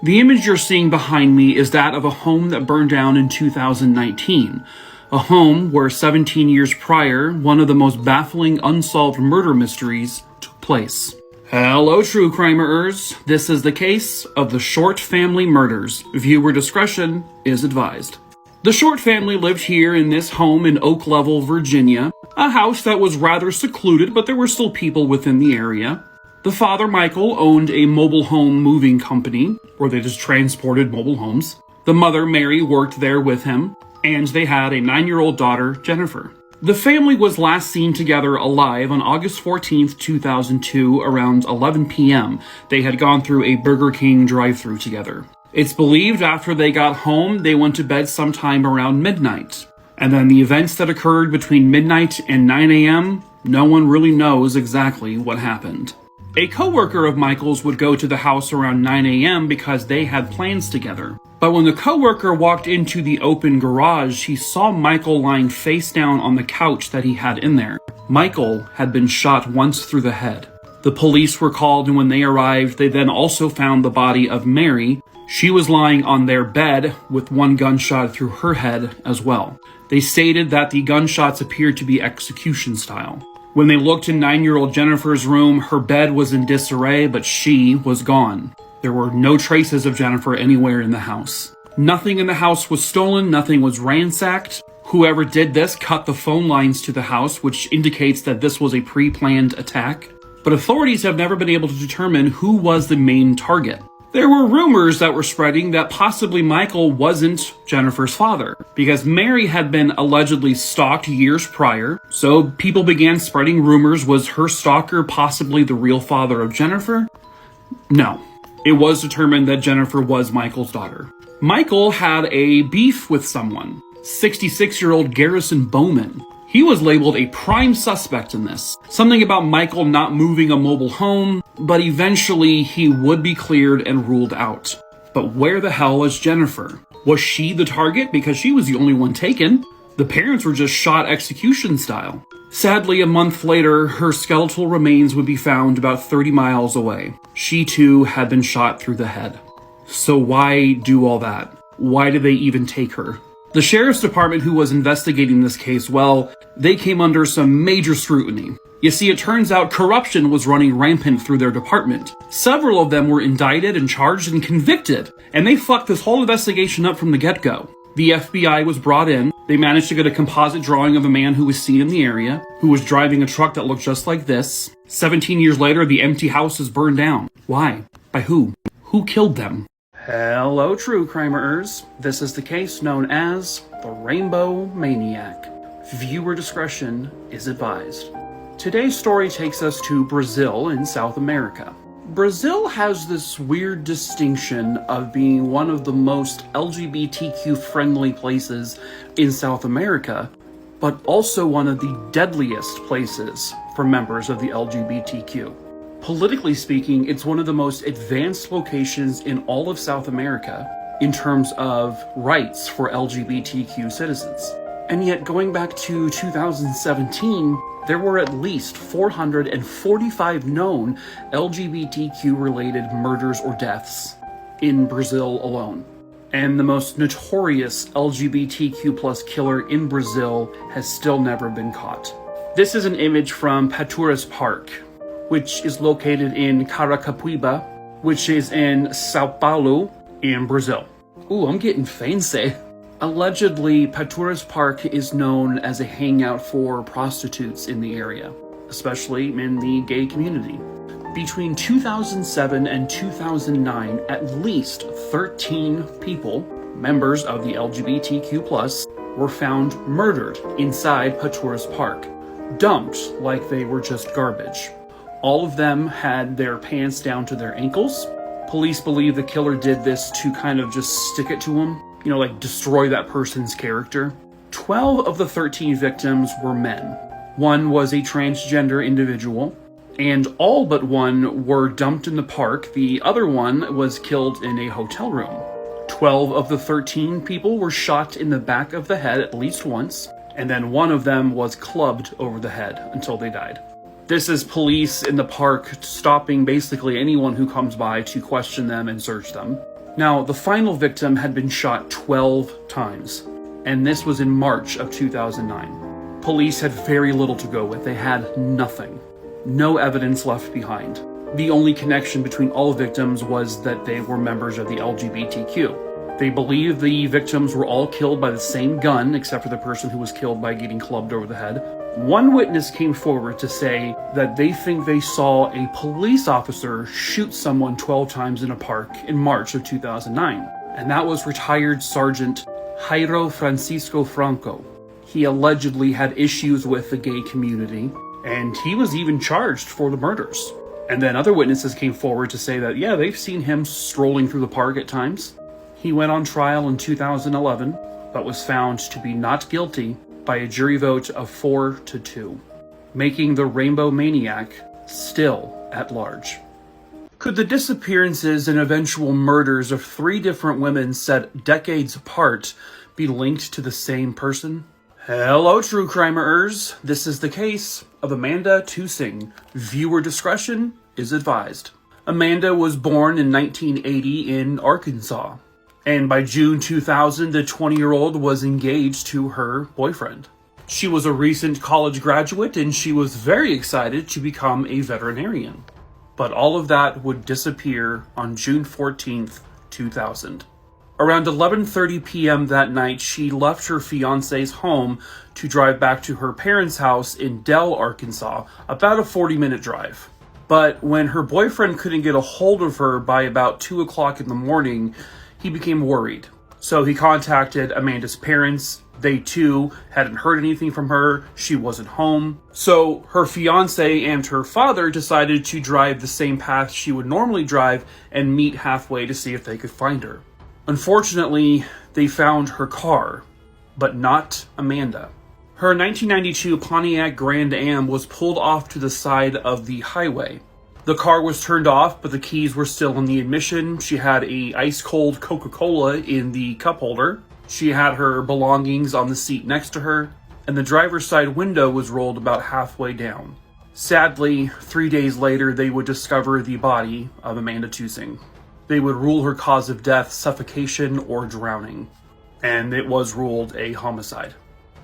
S1: The image you're seeing behind me is that of a home that burned down in 2019. A home where 17 years prior, one of the most baffling unsolved murder mysteries took place. Hello, true crimerers. This is the case of the Short family murders. Viewer discretion is advised. The Short family lived here in this home in Oak Level, Virginia, a house that was rather secluded, but there were still people within the area. The father, Michael, owned a mobile home moving company, where they just transported mobile homes. The mother, Mary, worked there with him, and they had a 9-year-old daughter, Jennifer. The family was last seen together alive on August 14th, 2002, around 11 p.m. They had gone through a Burger King drive-thru together. It's believed after they got home, they went to bed sometime around midnight. And then the events that occurred between midnight and 9 a.m., no one really knows exactly what happened. A coworker of Michael's would go to the house around 9 a.m. because they had plans together. But when the coworker walked into the open garage, he saw Michael lying face down on the couch that he had in there. Michael had been shot once through the head. The police were called, and when they arrived, they then also found the body of Mary. She was lying on their bed with one gunshot through her head as well. They stated that the gunshots appeared to be execution style. When they looked in 9-year-old Jennifer's room, her bed was in disarray, but she was gone. There were no traces of Jennifer anywhere in the house. Nothing in the house was stolen, nothing was ransacked. Whoever did this cut the phone lines to the house, which indicates that this was a pre-planned attack. But authorities have never been able to determine who was the main target. There were rumors that were spreading that possibly Michael wasn't Jennifer's father, because Mary had been allegedly stalked years prior, so people began spreading rumors. Was her stalker possibly the real father of Jennifer? No. It was determined that Jennifer was Michael's daughter. Michael had a beef with someone, 66-year-old Garrison Bowman. He was labeled a prime suspect in this. Something about Michael not moving a mobile home, but eventually he would be cleared and ruled out. But where the hell is Jennifer? Was she the target because she was the only one taken? The parents were just shot execution style. Sadly, a month later, her skeletal remains would be found about 30 miles away. She too had been shot through the head. So why do all that? Why did they even take her? The sheriff's department who was investigating this case, well, they came under some major scrutiny. You see, it turns out corruption was running rampant through their department. Several of them were indicted and charged and convicted, and they fucked this whole investigation up from the get-go. The FBI was brought in. They managed to get a composite drawing of a man who was seen in the area, who was driving a truck that looked just like this. 17 years later, the empty house is burned down. Why? By who? Who killed them? Hello, true crimeers. This is the case known as the Rainbow Maniac. Viewer discretion is advised. Today's story takes us to Brazil in South America. Brazil has this weird distinction of being one of the most LGBTQ-friendly places in South America, but also one of the deadliest places for members of the LGBTQ. Politically speaking, it's one of the most advanced locations in all of South America in terms of rights for LGBTQ citizens. And yet, going back to 2017, there were at least 445 known LGBTQ-related murders or deaths in Brazil alone. And the most notorious LGBTQ+ killer in Brazil has still never been caught. This is an image from Paetz Park, which is located in Caracapuiba, which is in Sao Paulo in Brazil. Ooh, I'm getting fancy. Allegedly, Paetz Park is known as a hangout for prostitutes in the area, especially in the gay community. Between 2007 and 2009, at least 13 people, members of the LGBTQ+, were found murdered inside Paetz Park, dumped like they were just garbage. All of them had their pants down to their ankles. Police believe the killer did this to kind of just stick it to him, like destroy that person's character. 12 of the 13 victims were men. One was a transgender individual, and all but one were dumped in the park. The other one was killed in a hotel room. 12 of the 13 people were shot in the back of the head at least once, and then one of them was clubbed over the head until they died. This is police in the park stopping basically anyone who comes by to question them and search them. Now, the final victim had been shot 12 times, and this was in March of 2009. Police had very little to go with. They had nothing. No evidence left behind. The only connection between all victims was that they were members of the LGBTQ. They believe the victims were all killed by the same gun, except for the person who was killed by getting clubbed over the head. One witness came forward to say that they think they saw a police officer shoot someone 12 times in a park in March of 2009, and that was retired Sergeant Jairo Francisco Franco. He allegedly had issues with the gay community, and he was even charged for the murders. And then other witnesses came forward to say that, yeah, they've seen him strolling through the park at times. He went on trial in 2011, but was found to be not guilty by a jury vote of 4-2, making the Rainbow Maniac still at large. Could the disappearances and eventual murders of 3 different women set decades apart be linked to the same person? Hello, true crimeers. This is the case of Amanda Tusing. Viewer discretion is advised. Amanda was born in 1980 in Arkansas, and by June 2000, the 20-year-old was engaged to her boyfriend. She was a recent college graduate and she was very excited to become a veterinarian. But all of that would disappear on June 14th, 2000. Around 11:30 p.m. that night, she left her fiancé's home to drive back to her parents' house in Dell, Arkansas, about a 40-minute drive. But when her boyfriend couldn't get a hold of her by about 2 o'clock in the morning, he became worried. So he contacted Amanda's parents. They too hadn't heard anything from her. She wasn't home. So her fiancé and her father decided to drive the same path she would normally drive and meet halfway to see if they could find her. Unfortunately, they found her car, but not Amanda. Her 1992 Pontiac Grand Am was pulled off to the side of the highway. The car was turned off, but the keys were still in the ignition. She had a ice-cold Coca-Cola in the cup holder. She had her belongings on the seat next to her, and the driver's side window was rolled about halfway down. Sadly, 3 days later, they would discover the body of Amanda Tusing. They would rule her cause of death suffocation or drowning, and it was ruled a homicide.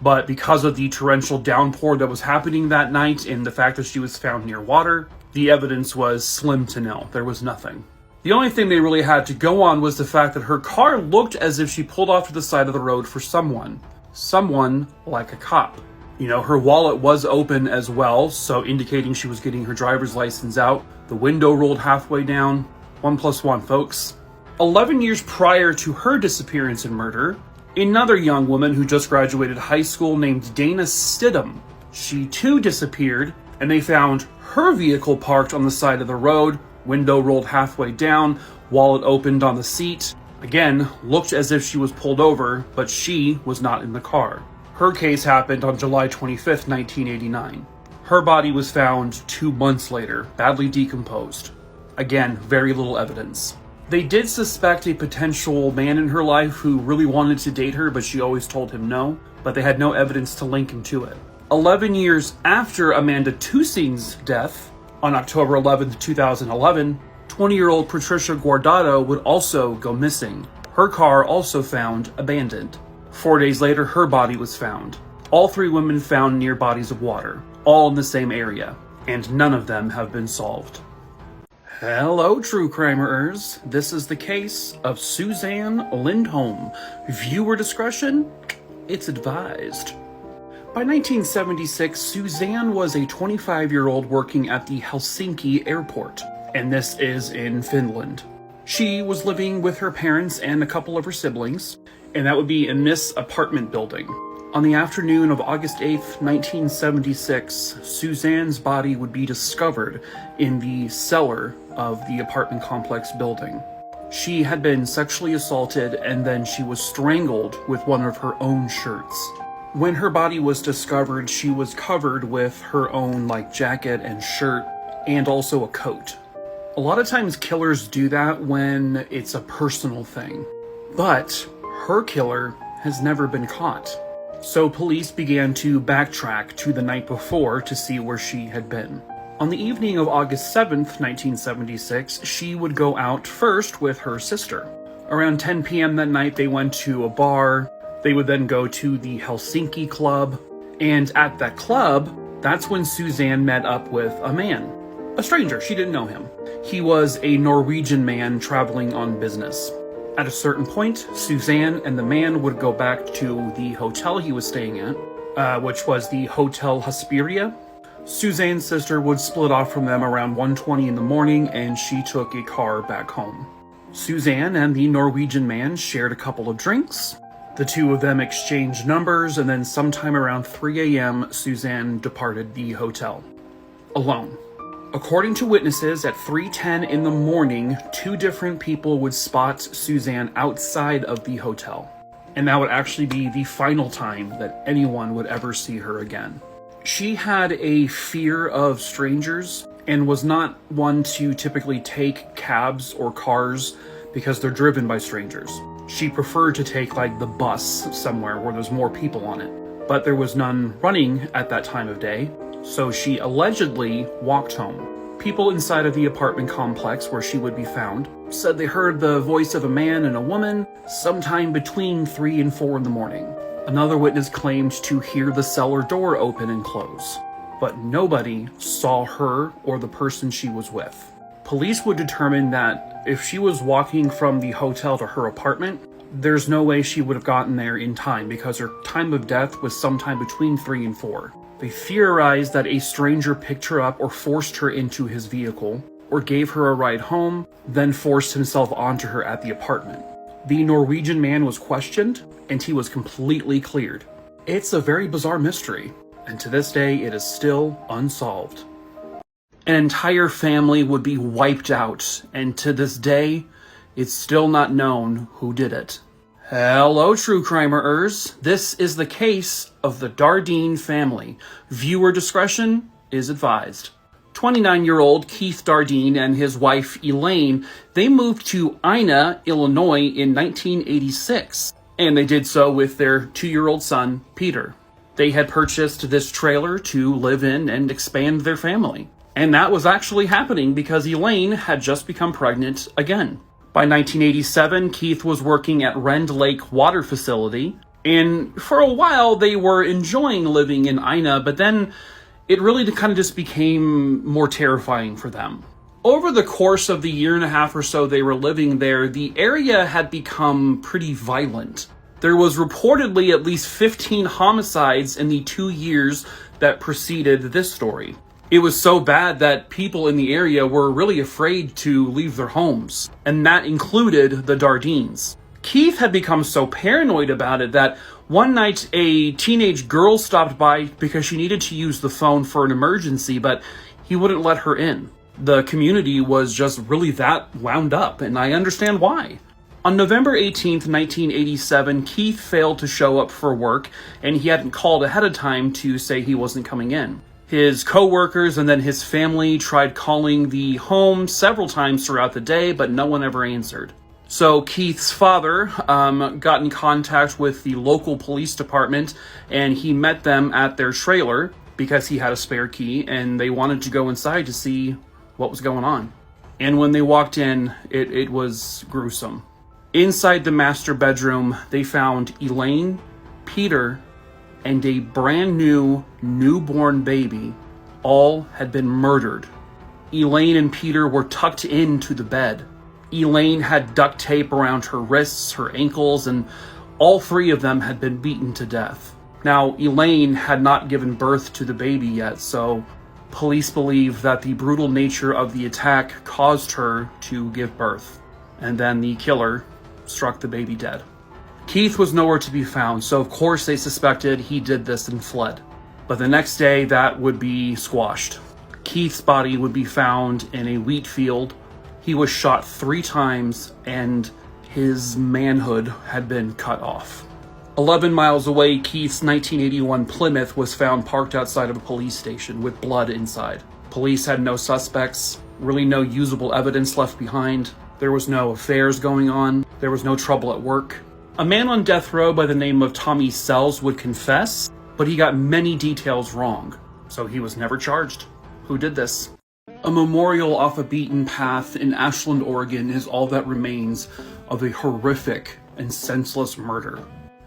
S1: But because of the torrential downpour that was happening that night and the fact that she was found near water, the evidence was slim to nil. There was nothing. The only thing they really had to go on was the fact that her car looked as if she pulled off to the side of the road for someone. Someone like a cop. You know, her wallet was open as well, so indicating she was getting her driver's license out. The window rolled halfway down. 1 + 1, folks. 11 years prior to her disappearance and murder, another young woman who just graduated high school named Dana Stidham. She too disappeared, and they found her vehicle parked on the side of the road, window rolled halfway down, wallet opened on the seat. Again, looked as if she was pulled over, but she was not in the car. Her case happened on July 25th, 1989. Her body was found 2 months later, badly decomposed. Again, very little evidence. They did suspect a potential man in her life who really wanted to date her, but she always told him no, but they had no evidence to link him to it. 11 years after Amanda Tusing's death, on October 11th, 2011, 20-year-old Patricia Guardado would also go missing. Her car also found abandoned. 4 days later, her body was found. All 3 women found near bodies of water, all in the same area, and none of them have been solved. Hello, true crimerers. This is the case of Susanne Lindholm. Viewer discretion, it's advised. By 1976, Susanne was a 25-year-old working at the Helsinki airport, and this is in Finland. She was living with her parents and a couple of her siblings, and that would be in this apartment building. On the afternoon of August 8th, 1976, Susanne's body would be discovered in the cellar of the apartment complex building. She had been sexually assaulted and then she was strangled with one of her own shirts. When her body was discovered, she was covered with her own jacket and shirt and also a coat. A lot of times killers do that when it's a personal thing, but her killer has never been caught. So police began to backtrack to the night before to see where she had been. On the evening of August 7th, 1976, she would go out first with her sister. Around 10 p.m. that night, they went to a bar. They would then go to the Helsinki club. And at that club, that's when Susanne met up with a man. A stranger, she didn't know him. He was a Norwegian man traveling on business. At a certain point, Susanne and the man would go back to the hotel he was staying at, which was the Hotel Hesperia. Susanne's sister would split off from them around 1:20 in the morning, and she took a car back home. Susanne and the Norwegian man shared a couple of drinks. The two of them exchanged numbers, and then sometime around 3 a.m., Susanne departed the hotel. Alone. According to witnesses, at 3:10 in the morning, 2 different people would spot Susanne outside of the hotel. And that would actually be the final time that anyone would ever see her again. She had a fear of strangers and was not one to typically take cabs or cars because they're driven by strangers. She preferred to take the bus somewhere where there's more people on it. But there was none running at that time of day. So she allegedly walked home. People inside of the apartment complex where she would be found said they heard the voice of a man and a woman sometime between 3 and 4 in the morning. Another witness claimed to hear the cellar door open and close, but nobody saw her or the person she was with. Police would determine that if she was walking from the hotel to her apartment, there's no way she would have gotten there in time because her time of death was sometime between 3 and 4. They theorized that a stranger picked her up or forced her into his vehicle, or gave her a ride home, then forced himself onto her at the apartment. The Norwegian man was questioned, and he was completely cleared. It's a very bizarre mystery, and to this day it is still unsolved. An entire family would be wiped out, and to this day, it's still not known who did it. Hello, true crimerers. This is the case of the Dardeen family. Viewer discretion is advised. 29-year-old Keith Dardeen and his wife Elaine, they moved to Ina, Illinois in 1986, and they did so with their 2-year-old son, Peter. They had purchased this trailer to live in and expand their family. And that was actually happening because Elaine had just become pregnant again. By 1987, Keith was working at Rend Lake Water Facility, and for a while they were enjoying living in Ina, but then it really kind of just became more terrifying for them. Over the course of the year and a half or so they were living there, the area had become pretty violent. There was reportedly at least 15 homicides in the 2 years that preceded this story. It was so bad that people in the area were really afraid to leave their homes, and that included the Dardeens. Keith had become so paranoid about it that one night a teenage girl stopped by because she needed to use the phone for an emergency, but he wouldn't let her in. The community was just really that wound up, and I understand why. On November 18th, 1987, Keith failed to show up for work, and he hadn't called ahead of time to say he wasn't coming in. His co-workers and then his family tried calling the home several times throughout the day, but no one ever answered. So Keith's father got in contact with the local police department, and he met them at their trailer because he had a spare key, and they wanted to go inside to see what was going on. And when they walked in, it was gruesome. Inside the master bedroom, they found Elaine, Peter, and a brand new newborn baby. All had been murdered. Elaine and Peter were tucked into the bed. Elaine had duct tape around her wrists, her ankles, and all 3 of them had been beaten to death. Now, Elaine had not given birth to the baby yet, so police believe that the brutal nature of the attack caused her to give birth, and then the killer struck the baby dead. Keith was nowhere to be found, so of course they suspected he did this and fled. But the next day, that would be squashed. Keith's body would be found in a wheat field. He was shot 3 times, and his manhood had been cut off. 11 miles away, Keith's 1981 Plymouth was found parked outside of a police station with blood inside. Police had no suspects, really no usable evidence left behind. There was no affairs going on. There was no trouble at work. A man on death row by the name of Tommy Sells would confess, but he got many details wrong, so he was never charged. Who did this? A memorial off a beaten path in Ashland, Oregon is all that remains of a horrific and senseless murder.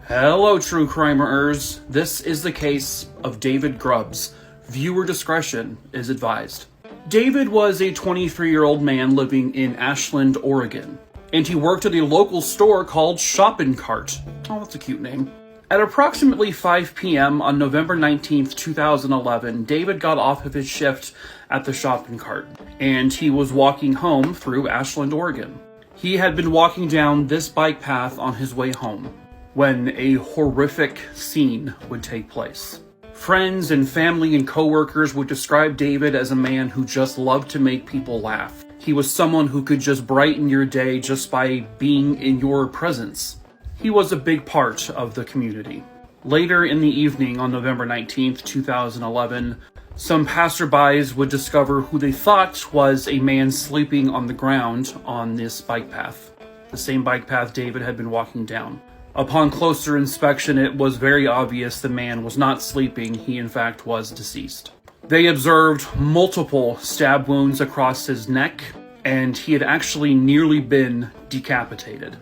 S1: Hello, true crimerers. This is the case of David Grubbs. Viewer discretion is advised. David was a 23-year-old man living in Ashland, Oregon, and he worked at a local store called Shoppin' Cart. Oh, that's a cute name. At approximately 5 p.m. on November 19th, 2011, David got off of his shift at the Shoppin' Cart, and he was walking home through Ashland, Oregon. He had been walking down this bike path on his way home when a horrific scene would take place. Friends and family and coworkers would describe David as a man who just loved to make people laugh. He was someone who could just brighten your day just by being in your presence. He was a big part of the community. Later in the evening on November 19th, 2011, some passerbys would discover who they thought was a man sleeping on the ground on this bike path, the same bike path David had been walking down. Upon closer inspection, it was very obvious the man was not sleeping. He, in fact, was deceased. They observed multiple stab wounds across his neck, and he had actually nearly been decapitated.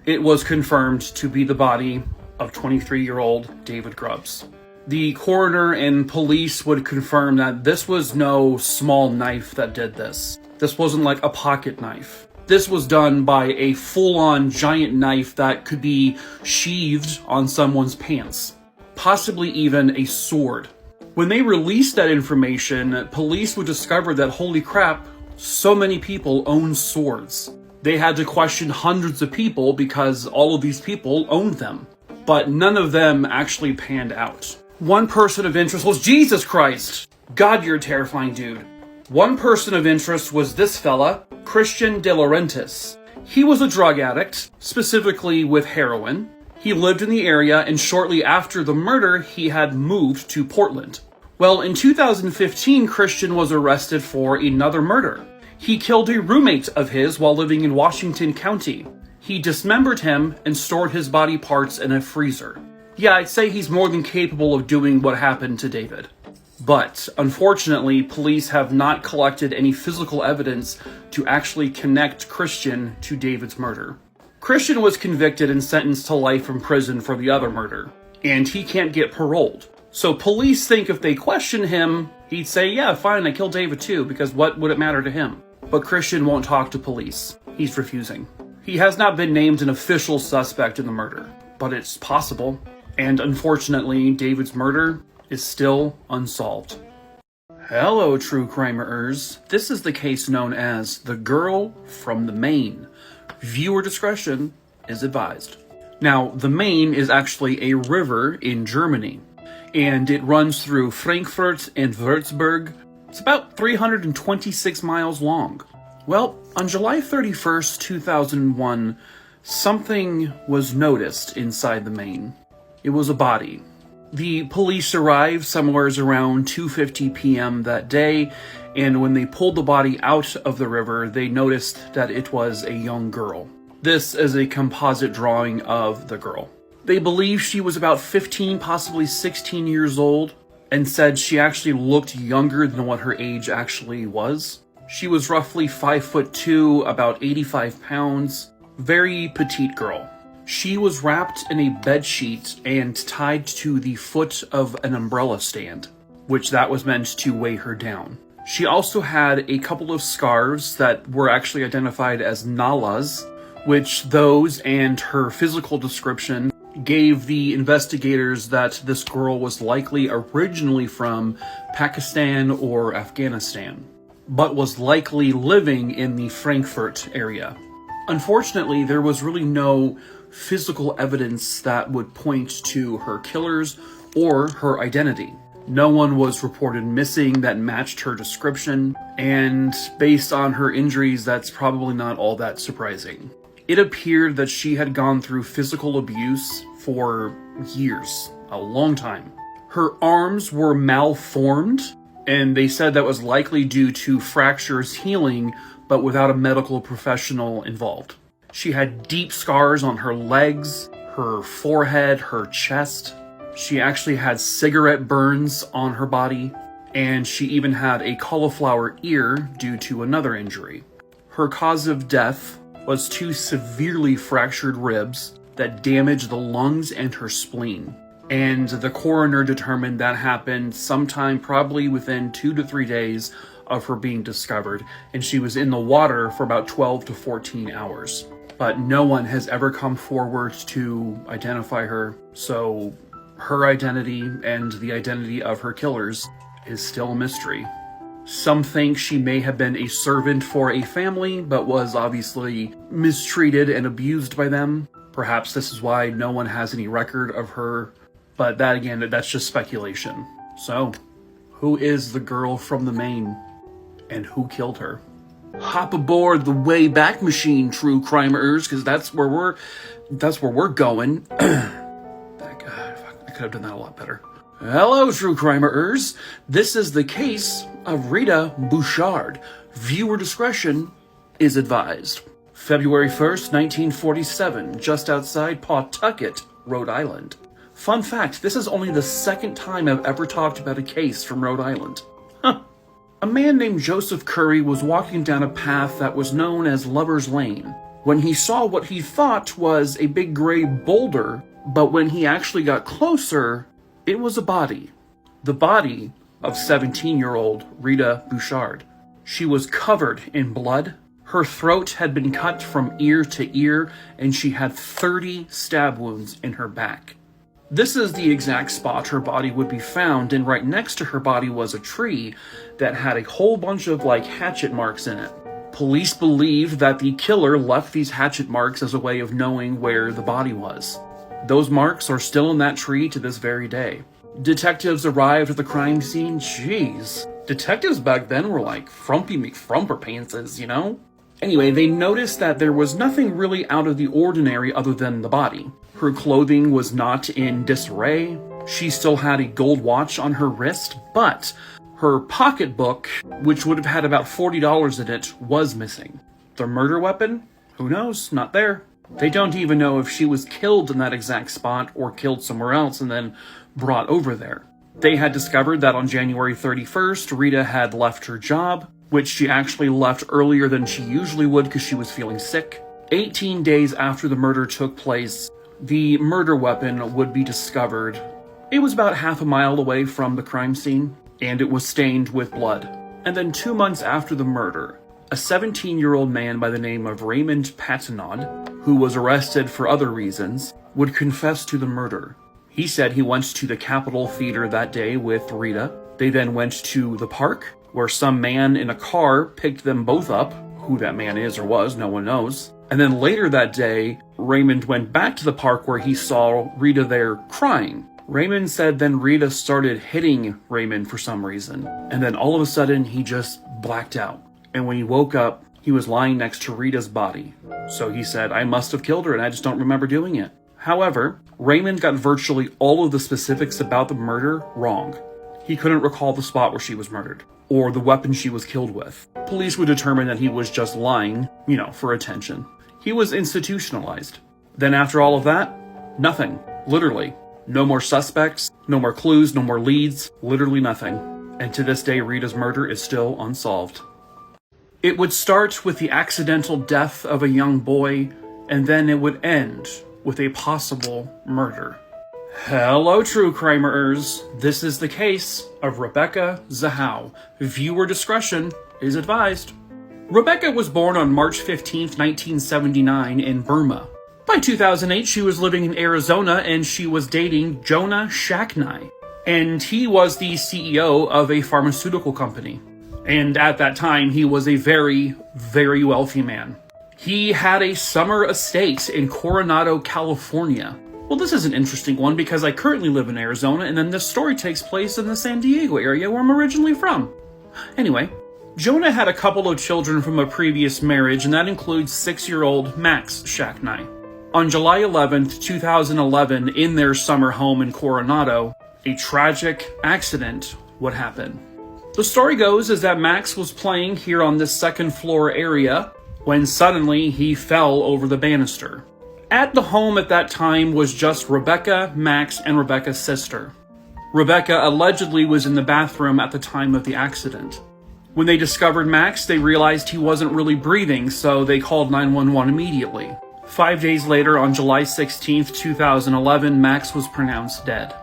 S1: It was confirmed to be the body of 23-year-old David Grubbs. The coroner and police would confirm that this was no small knife that did this. This wasn't like a pocket knife. This was done by a full-on giant knife that could be sheathed on someone's pants, possibly even a sword. When they released that information, police would discover that, holy crap, so many people own swords. They had to question hundreds of people because all of these people owned them, but none of them actually panned out. One person of interest was Jesus Christ. God, you're a terrifying dude. One person of interest was this fella, Christian De Laurentiis. He was a drug addict, specifically with heroin. He lived in the area, and shortly after the murder, he had moved to Portland. Well, in 2015, Christian was arrested for another murder. He killed a roommate of his while living in Washington County. He dismembered him and stored his body parts in a freezer. Yeah, I'd say he's more than capable of doing what happened to David. But, unfortunately, police have not collected any physical evidence to actually connect Christian to David's murder. Christian was convicted and sentenced to life in prison for the other murder, and he can't get paroled. So police think if they question him, he'd say, yeah, fine, I killed David too, because what would it matter to him? But Christian won't talk to police. He's refusing. He has not been named an official suspect in the murder, but it's possible. And unfortunately, David's murder is still unsolved. Hello, true crimerers. This is the case known as The Girl from the Main. Viewer discretion is advised. Now, the Main is actually a river in Germany, and it runs through Frankfurt and Würzburg. It's about 326 miles long. Well, on July 31st, 2001, something was noticed inside the Main. It was a body. The police arrived somewhere around 2:50 p.m. that day, and when they pulled the body out of the river, they noticed that it was a young girl. This is a composite drawing of the girl. They believe she was about 15, possibly 16 years old, and said she actually looked younger than what her age actually was. She was roughly 5'2", about 85 pounds, very petite girl. She was wrapped in a bedsheet and tied to the foot of an umbrella stand, which that was meant to weigh her down. She also had a couple of scars that were actually identified as nalas, which those and her physical description gave the investigators that this girl was likely originally from Pakistan or Afghanistan, but was likely living in the Frankfurt area. Unfortunately, there was really no physical evidence that would point to her killers or her identity. No one was reported missing that matched her description, and based on her injuries, that's probably not all that surprising. It appeared that she had gone through physical abuse for years, a long time. Her arms were malformed, and they said that was likely due to fractures healing, but without a medical professional involved. She had deep scars on her legs, her forehead, her chest. She actually had cigarette burns on her body, and she even had a cauliflower ear due to another injury. Her cause of death was 2 severely fractured ribs that damaged the lungs and her spleen. And the coroner determined that happened sometime probably within 2 to 3 days of her being discovered, and she was in the water for about 12 to 14 hours. But no one has ever come forward to identify her, so her identity and the identity of her killers is still a mystery. Some think she may have been a servant for a family, but was obviously mistreated and abused by them. Perhaps this is why no one has any record of her, but that again, that's just speculation. So, who is the girl from the Main, and who killed her? Hop aboard the Wayback Machine, true crimerers, because that's where we're going. I could have done that a lot better. Hello, true crimerers. This is the case of Rita Bouchard. Viewer discretion is advised. February 1st, 1947, just outside Pawtucket, Rhode Island. Fun fact, this is only the second time I've ever talked about a case from Rhode Island. A man named Joseph Curry was walking down a path that was known as Lover's Lane when he saw what he thought was a big gray boulder But when he actually got closer, it was a body. The body of 17-year-old Rita Bouchard. She was covered in blood. Her throat had been cut from ear to ear, and she had 30 stab wounds in her back. This is the exact spot her body would be found, and right next to her body was a tree that had a whole bunch of, hatchet marks in it. Police believed that the killer left these hatchet marks as a way of knowing where the body was. Those marks are still in that tree to this very day. Detectives arrived at the crime scene. Jeez. Detectives back then were like frumpy McFrumperpantses, you know? Anyway, they noticed that there was nothing really out of the ordinary other than the body. Her clothing was not in disarray. She still had a gold watch on her wrist, but her pocketbook, which would have had about $40 in it, was missing. The murder weapon? Who knows? Not there. They don't even know if she was killed in that exact spot or killed somewhere else and then brought over there. They had discovered that on January 31st, Rita had left her job, which she actually left earlier than she usually would because she was feeling sick. 18 days after the murder took place, the murder weapon would be discovered. It was about half a mile away from the crime scene, and it was stained with blood. And then 2 months after the murder, a 17-year-old man by the name of Raymond Paetz, who was arrested for other reasons, would confess to the murder. He said he went to the Capitol Theater that day with Rita. They then went to the park, where some man in a car picked them both up. Who that man is or was, no one knows. And then later that day, Raymond went back to the park where he saw Rita there crying. Raymond said then Rita started hitting Raymond for some reason. And then all of a sudden, he just blacked out. And when he woke up, he was lying next to Rita's body. So he said, I must have killed her and I just don't remember doing it. However, Raymond got virtually all of the specifics about the murder wrong. He couldn't recall the spot where she was murdered, or the weapon she was killed with. Police would determine that he was just lying, for attention. He was institutionalized. Then after all of that, nothing. Literally. No more suspects, no more clues, no more leads, literally nothing. And to this day, Rita's murder is still unsolved. It would start with the accidental death of a young boy, and then it would end with a possible murder. Hello, true crimerers. This is the case of Rebecca Zahau. Viewer discretion is advised. Rebecca was born on March 15, 1979 in Burma. By 2008, she was living in Arizona and she was dating Jonah Shacknai. And he was the CEO of a pharmaceutical company. And at that time, he was a very, very wealthy man. He had a summer estate in Coronado, California. Well, this is an interesting one because I currently live in Arizona, and then this story takes place in the San Diego area where I'm originally from. Anyway, Jonah had a couple of children from a previous marriage, and that includes 6-year-old Max Shacknai. On July 11th, 2011, in their summer home in Coronado, a tragic accident would happen. The story goes is that Max was playing here on this second floor area when suddenly he fell over the banister. At the home at that time was just Rebecca, Max, and Rebecca's sister. Rebecca allegedly was in the bathroom at the time of the accident. When they discovered Max, they realized he wasn't really breathing, so they called 911 immediately. 5 days later, on July 16th, 2011, Max was pronounced dead.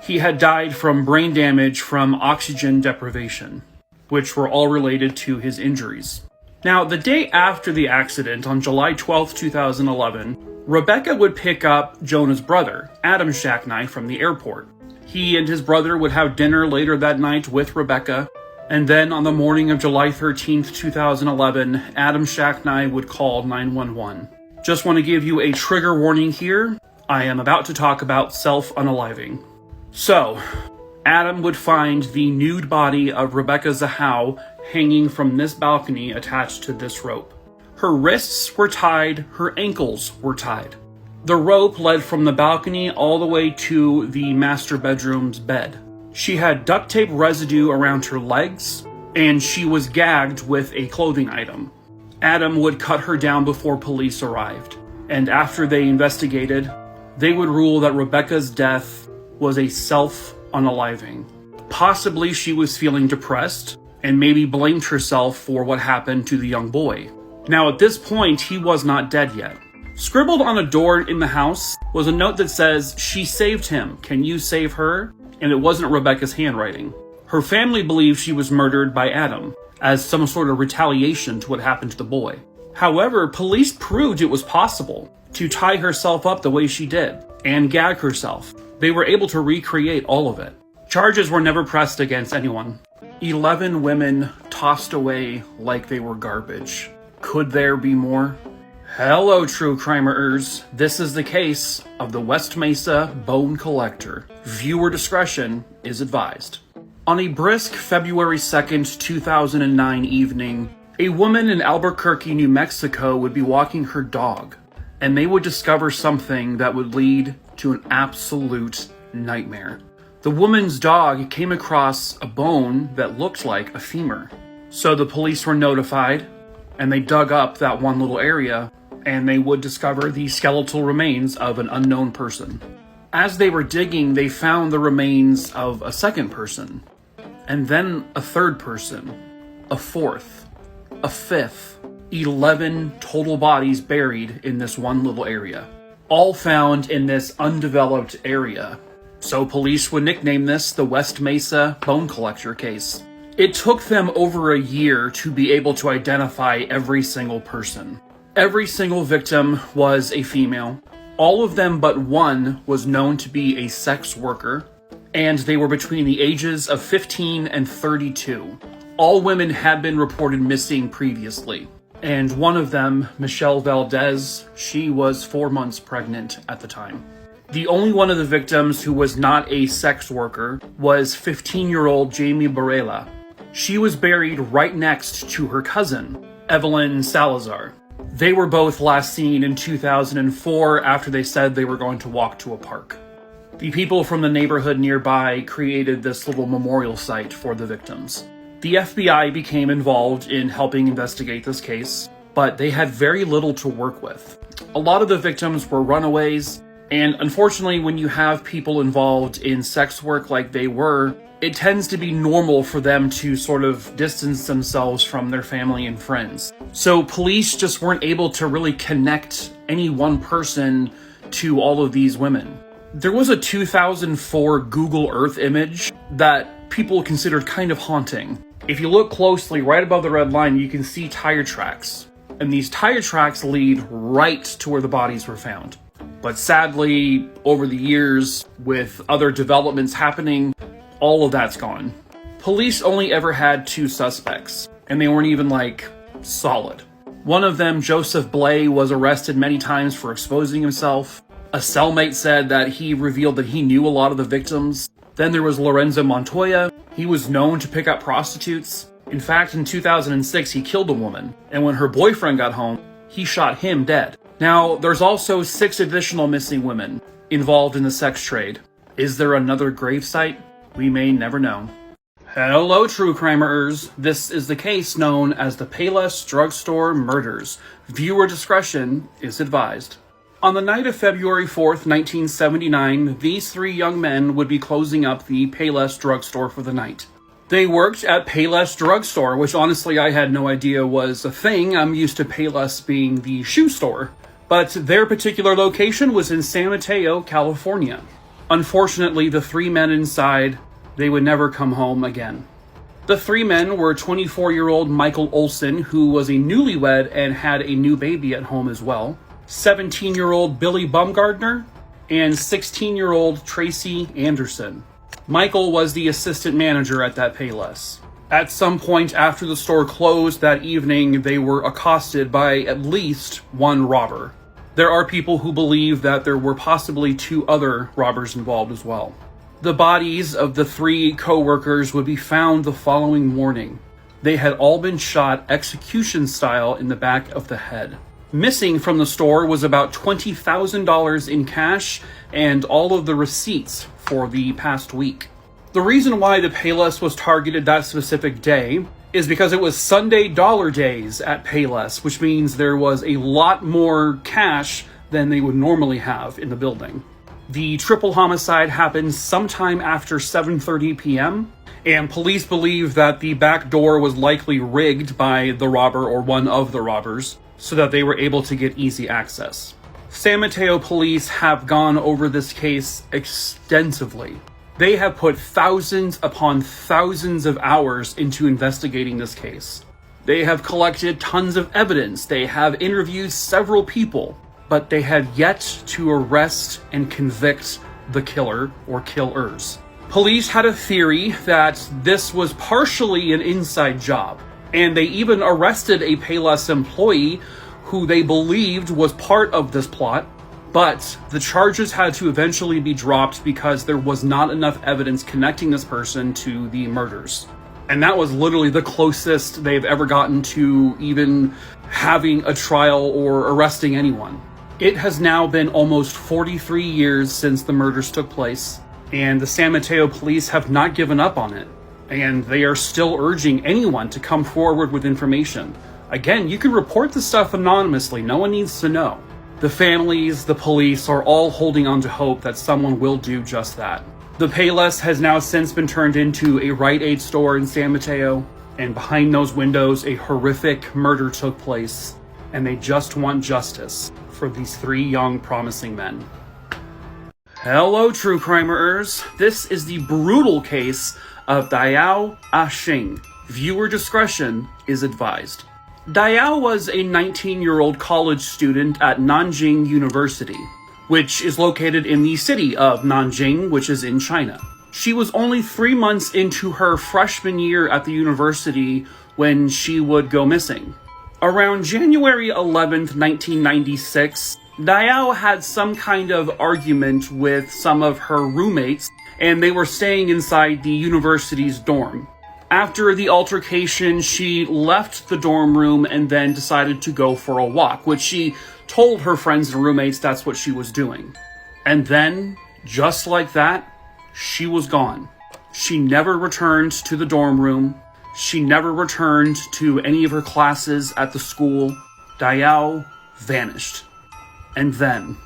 S1: He had died from brain damage from oxygen deprivation, which were all related to his injuries. Now, the day after the accident, on July 12th, 2011, Rebecca would pick up Jonah's brother, Adam Shacknai, from the airport. He and his brother would have dinner later that night with Rebecca, and then on the morning of July 13th, 2011, Adam Shacknai would call 911. Just want to give you a trigger warning here. I am about to talk about self-unaliving. So, Adam would find the nude body of Rebecca Zahau hanging from this balcony attached to this rope. Her wrists were tied, her ankles were tied. The rope led from the balcony all the way to the master bedroom's bed. She had duct tape residue around her legs, and she was gagged with a clothing item. Adam would cut her down before police arrived, and after they investigated, they would rule that Rebecca's death was a self-unaliving. Possibly she was feeling depressed, and maybe blamed herself for what happened to the young boy. Now at this point, he was not dead yet. Scribbled on a door in the house was a note that says, "She saved him. Can you save her?" And it wasn't Rebecca's handwriting. Her family believed she was murdered by Adam, as some sort of retaliation to what happened to the boy. However, police proved it was possible to tie herself up the way she did, and gag herself. They were able to recreate all of it. Charges were never pressed against anyone. 11 women tossed away like they were garbage. Could there be more? Hello, true crimerers. This is the case of the West Mesa Bone Collector. Viewer discretion is advised. On a brisk February 2nd, 2009 evening, a woman in Albuquerque, New Mexico would be walking her dog, and they would discover something that would lead to an absolute nightmare. The woman's dog came across a bone that looked like a femur. So the police were notified, and they dug up that one little area, and they would discover the skeletal remains of an unknown person. As they were digging, they found the remains of a second person, and then a third person, a fourth, a fifth, 11 total bodies buried in this one little area, all found in this undeveloped area. So police would nickname this the West Mesa Bone Collector case. It took them over a year to be able to identify every single person. Every single victim was a female. All of them but one was known to be a sex worker, and they were between the ages of 15 and 32. All women had been reported missing previously, and one of them, Michelle Valdez, she was 4 months pregnant at the time. The only one of the victims who was not a sex worker was 15-year-old Jamie Barela. She was buried right next to her cousin, Evelyn Salazar. They were both last seen in 2004 after they said they were going to walk to a park. The people from the neighborhood nearby created this little memorial site for the victims. The FBI became involved in helping investigate this case, but they had very little to work with. A lot of the victims were runaways, and unfortunately when you have people involved in sex work like they were, it tends to be normal for them to sort of distance themselves from their family and friends. So police just weren't able to really connect any one person to all of these women. There was a 2004 Google Earth image that people considered kind of haunting. If you look closely, right above the red line, you can see tire tracks. And these tire tracks lead right to where the bodies were found. But sadly, over the years, with other developments happening, all of that's gone. Police only ever had 2 suspects, and they weren't even, solid. One of them, Joseph Blay, was arrested many times for exposing himself. A cellmate said that he revealed that he knew a lot of the victims. Then there was Lorenzo Montoya. He was known to pick up prostitutes. In fact, in 2006, he killed a woman, and when her boyfriend got home, he shot him dead. Now, there's also 6 additional missing women involved in the sex trade. Is there another gravesite? We may never know. Hello, true crimerers. This is the case known as the Paetz Drugstore Murders. Viewer discretion is advised. On the night of February 4th, 1979, these 3 young men would be closing up the Paetz Drugstore for the night. They worked at Paetz Drugstore, which honestly I had no idea was a thing. I'm used to Paetz being the shoe store. But their particular location was in San Mateo, California. Unfortunately, the 3 men inside, they would never come home again. The 3 men were 24-year-old Michael Olson, who was a newlywed and had a new baby at home as well, 17-year-old Billy Bumgardner, and 16-year-old Tracy Anderson. Michael was the assistant manager at that Payless. At some point after the store closed that evening, they were accosted by at least 1 robber. There are people who believe that there were possibly 2 other robbers involved as well. The bodies of the 3 co-workers would be found the following morning. They had all been shot execution style in the back of the head. Missing from the store was about $20,000 in cash and all of the receipts for the past week. The reason why the Payless was targeted that specific day is because it was Sunday dollar days at Payless, which means there was a lot more cash than they would normally have in the building. The triple homicide happened sometime after 7:30 p.m., and police believe that the back door was likely rigged by the robber or one of the robbers so that they were able to get easy access. San Mateo police have gone over this case extensively. They have put thousands upon thousands of hours into investigating this case. They have collected tons of evidence. They have interviewed several people, but they have yet to arrest and convict the killer or killers. Police had a theory that this was partially an inside job, and they even arrested a Payless employee who they believed was part of this plot, but the charges had to eventually be dropped because there was not enough evidence connecting this person to the murders. And that was literally the closest they've ever gotten to even having a trial or arresting anyone. It has now been almost 43 years since the murders took place, and the San Mateo police have not given up on it. And they are still urging anyone to come forward with information. Again, you can report this stuff anonymously. No one needs to know. The families, the police are all holding on to hope that someone will do just that. The Payless has now since been turned into a Rite Aid store in San Mateo, and behind those windows a horrific murder took place, and they just want justice for these 3 young promising men. Hello, true crimerers. This is the brutal case of Diao Aiqing. Viewer discretion is advised. Diao was a 19-year-old college student at Nanjing University, which is located in the city of Nanjing, which is in China. She was only 3 months into her freshman year at the university when she would go missing. Around January 11th, 1996, Diao had some kind of argument with some of her roommates, and they were staying inside the university's dorm. After the altercation, she left the dorm room and then decided to go for a walk, which she told her friends and roommates that's what she was doing. And then, just like that, she was gone. She never returned to the dorm room. She never returned to any of her classes at the school. Diao vanished. And then,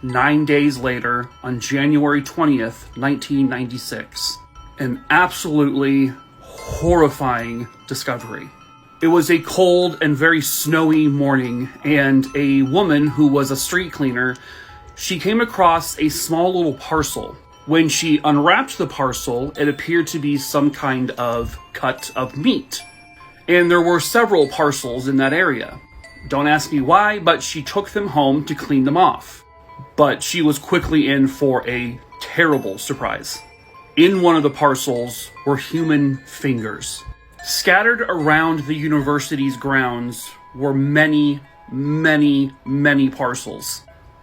S1: 9 days later, on January 20th, 1996, an absolutely horrifying discovery. It was a cold and very snowy morning, and a woman who was a street cleaner, she came across a small little parcel. When she unwrapped the parcel, it appeared to be some kind of cut of meat. And there were several parcels in that area. Don't ask me why, but she took them home to clean them off. But she was quickly in for a terrible surprise. In one of the parcels were human fingers. Scattered around the university's grounds were many, many, many parcels,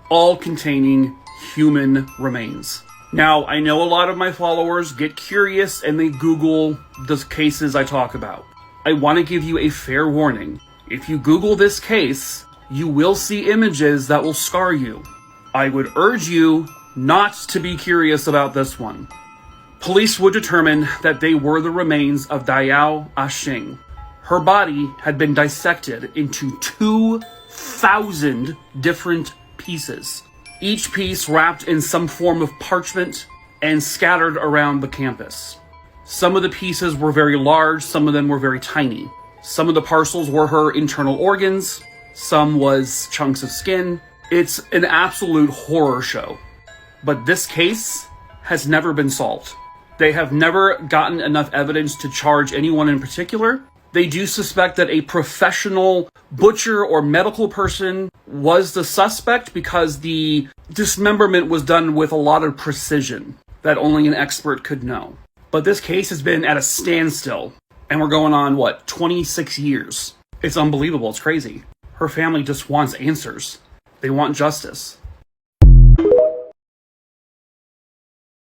S1: all containing human remains. Now, I know a lot of my followers get curious and they Google the cases I talk about. I want to give you a fair warning. If you Google this case, you will see images that will scar you. I would urge you not to be curious about this one. Police would determine that they were the remains of Diao Aiqing. Her body had been dissected into 2,000 different pieces, each piece wrapped in some form of parchment and scattered around the campus. Some of the pieces were very large, some of them were very tiny. Some of the parcels were her internal organs, some was chunks of skin. It's an absolute horror show. But this case has never been solved. They have never gotten enough evidence to charge anyone in particular. They do suspect that a professional butcher or medical person was the suspect because the dismemberment was done with a lot of precision that only an expert could know. But this case has been at a standstill, and we're going on, 26 years. It's unbelievable. It's crazy. Her family just wants answers. They want justice.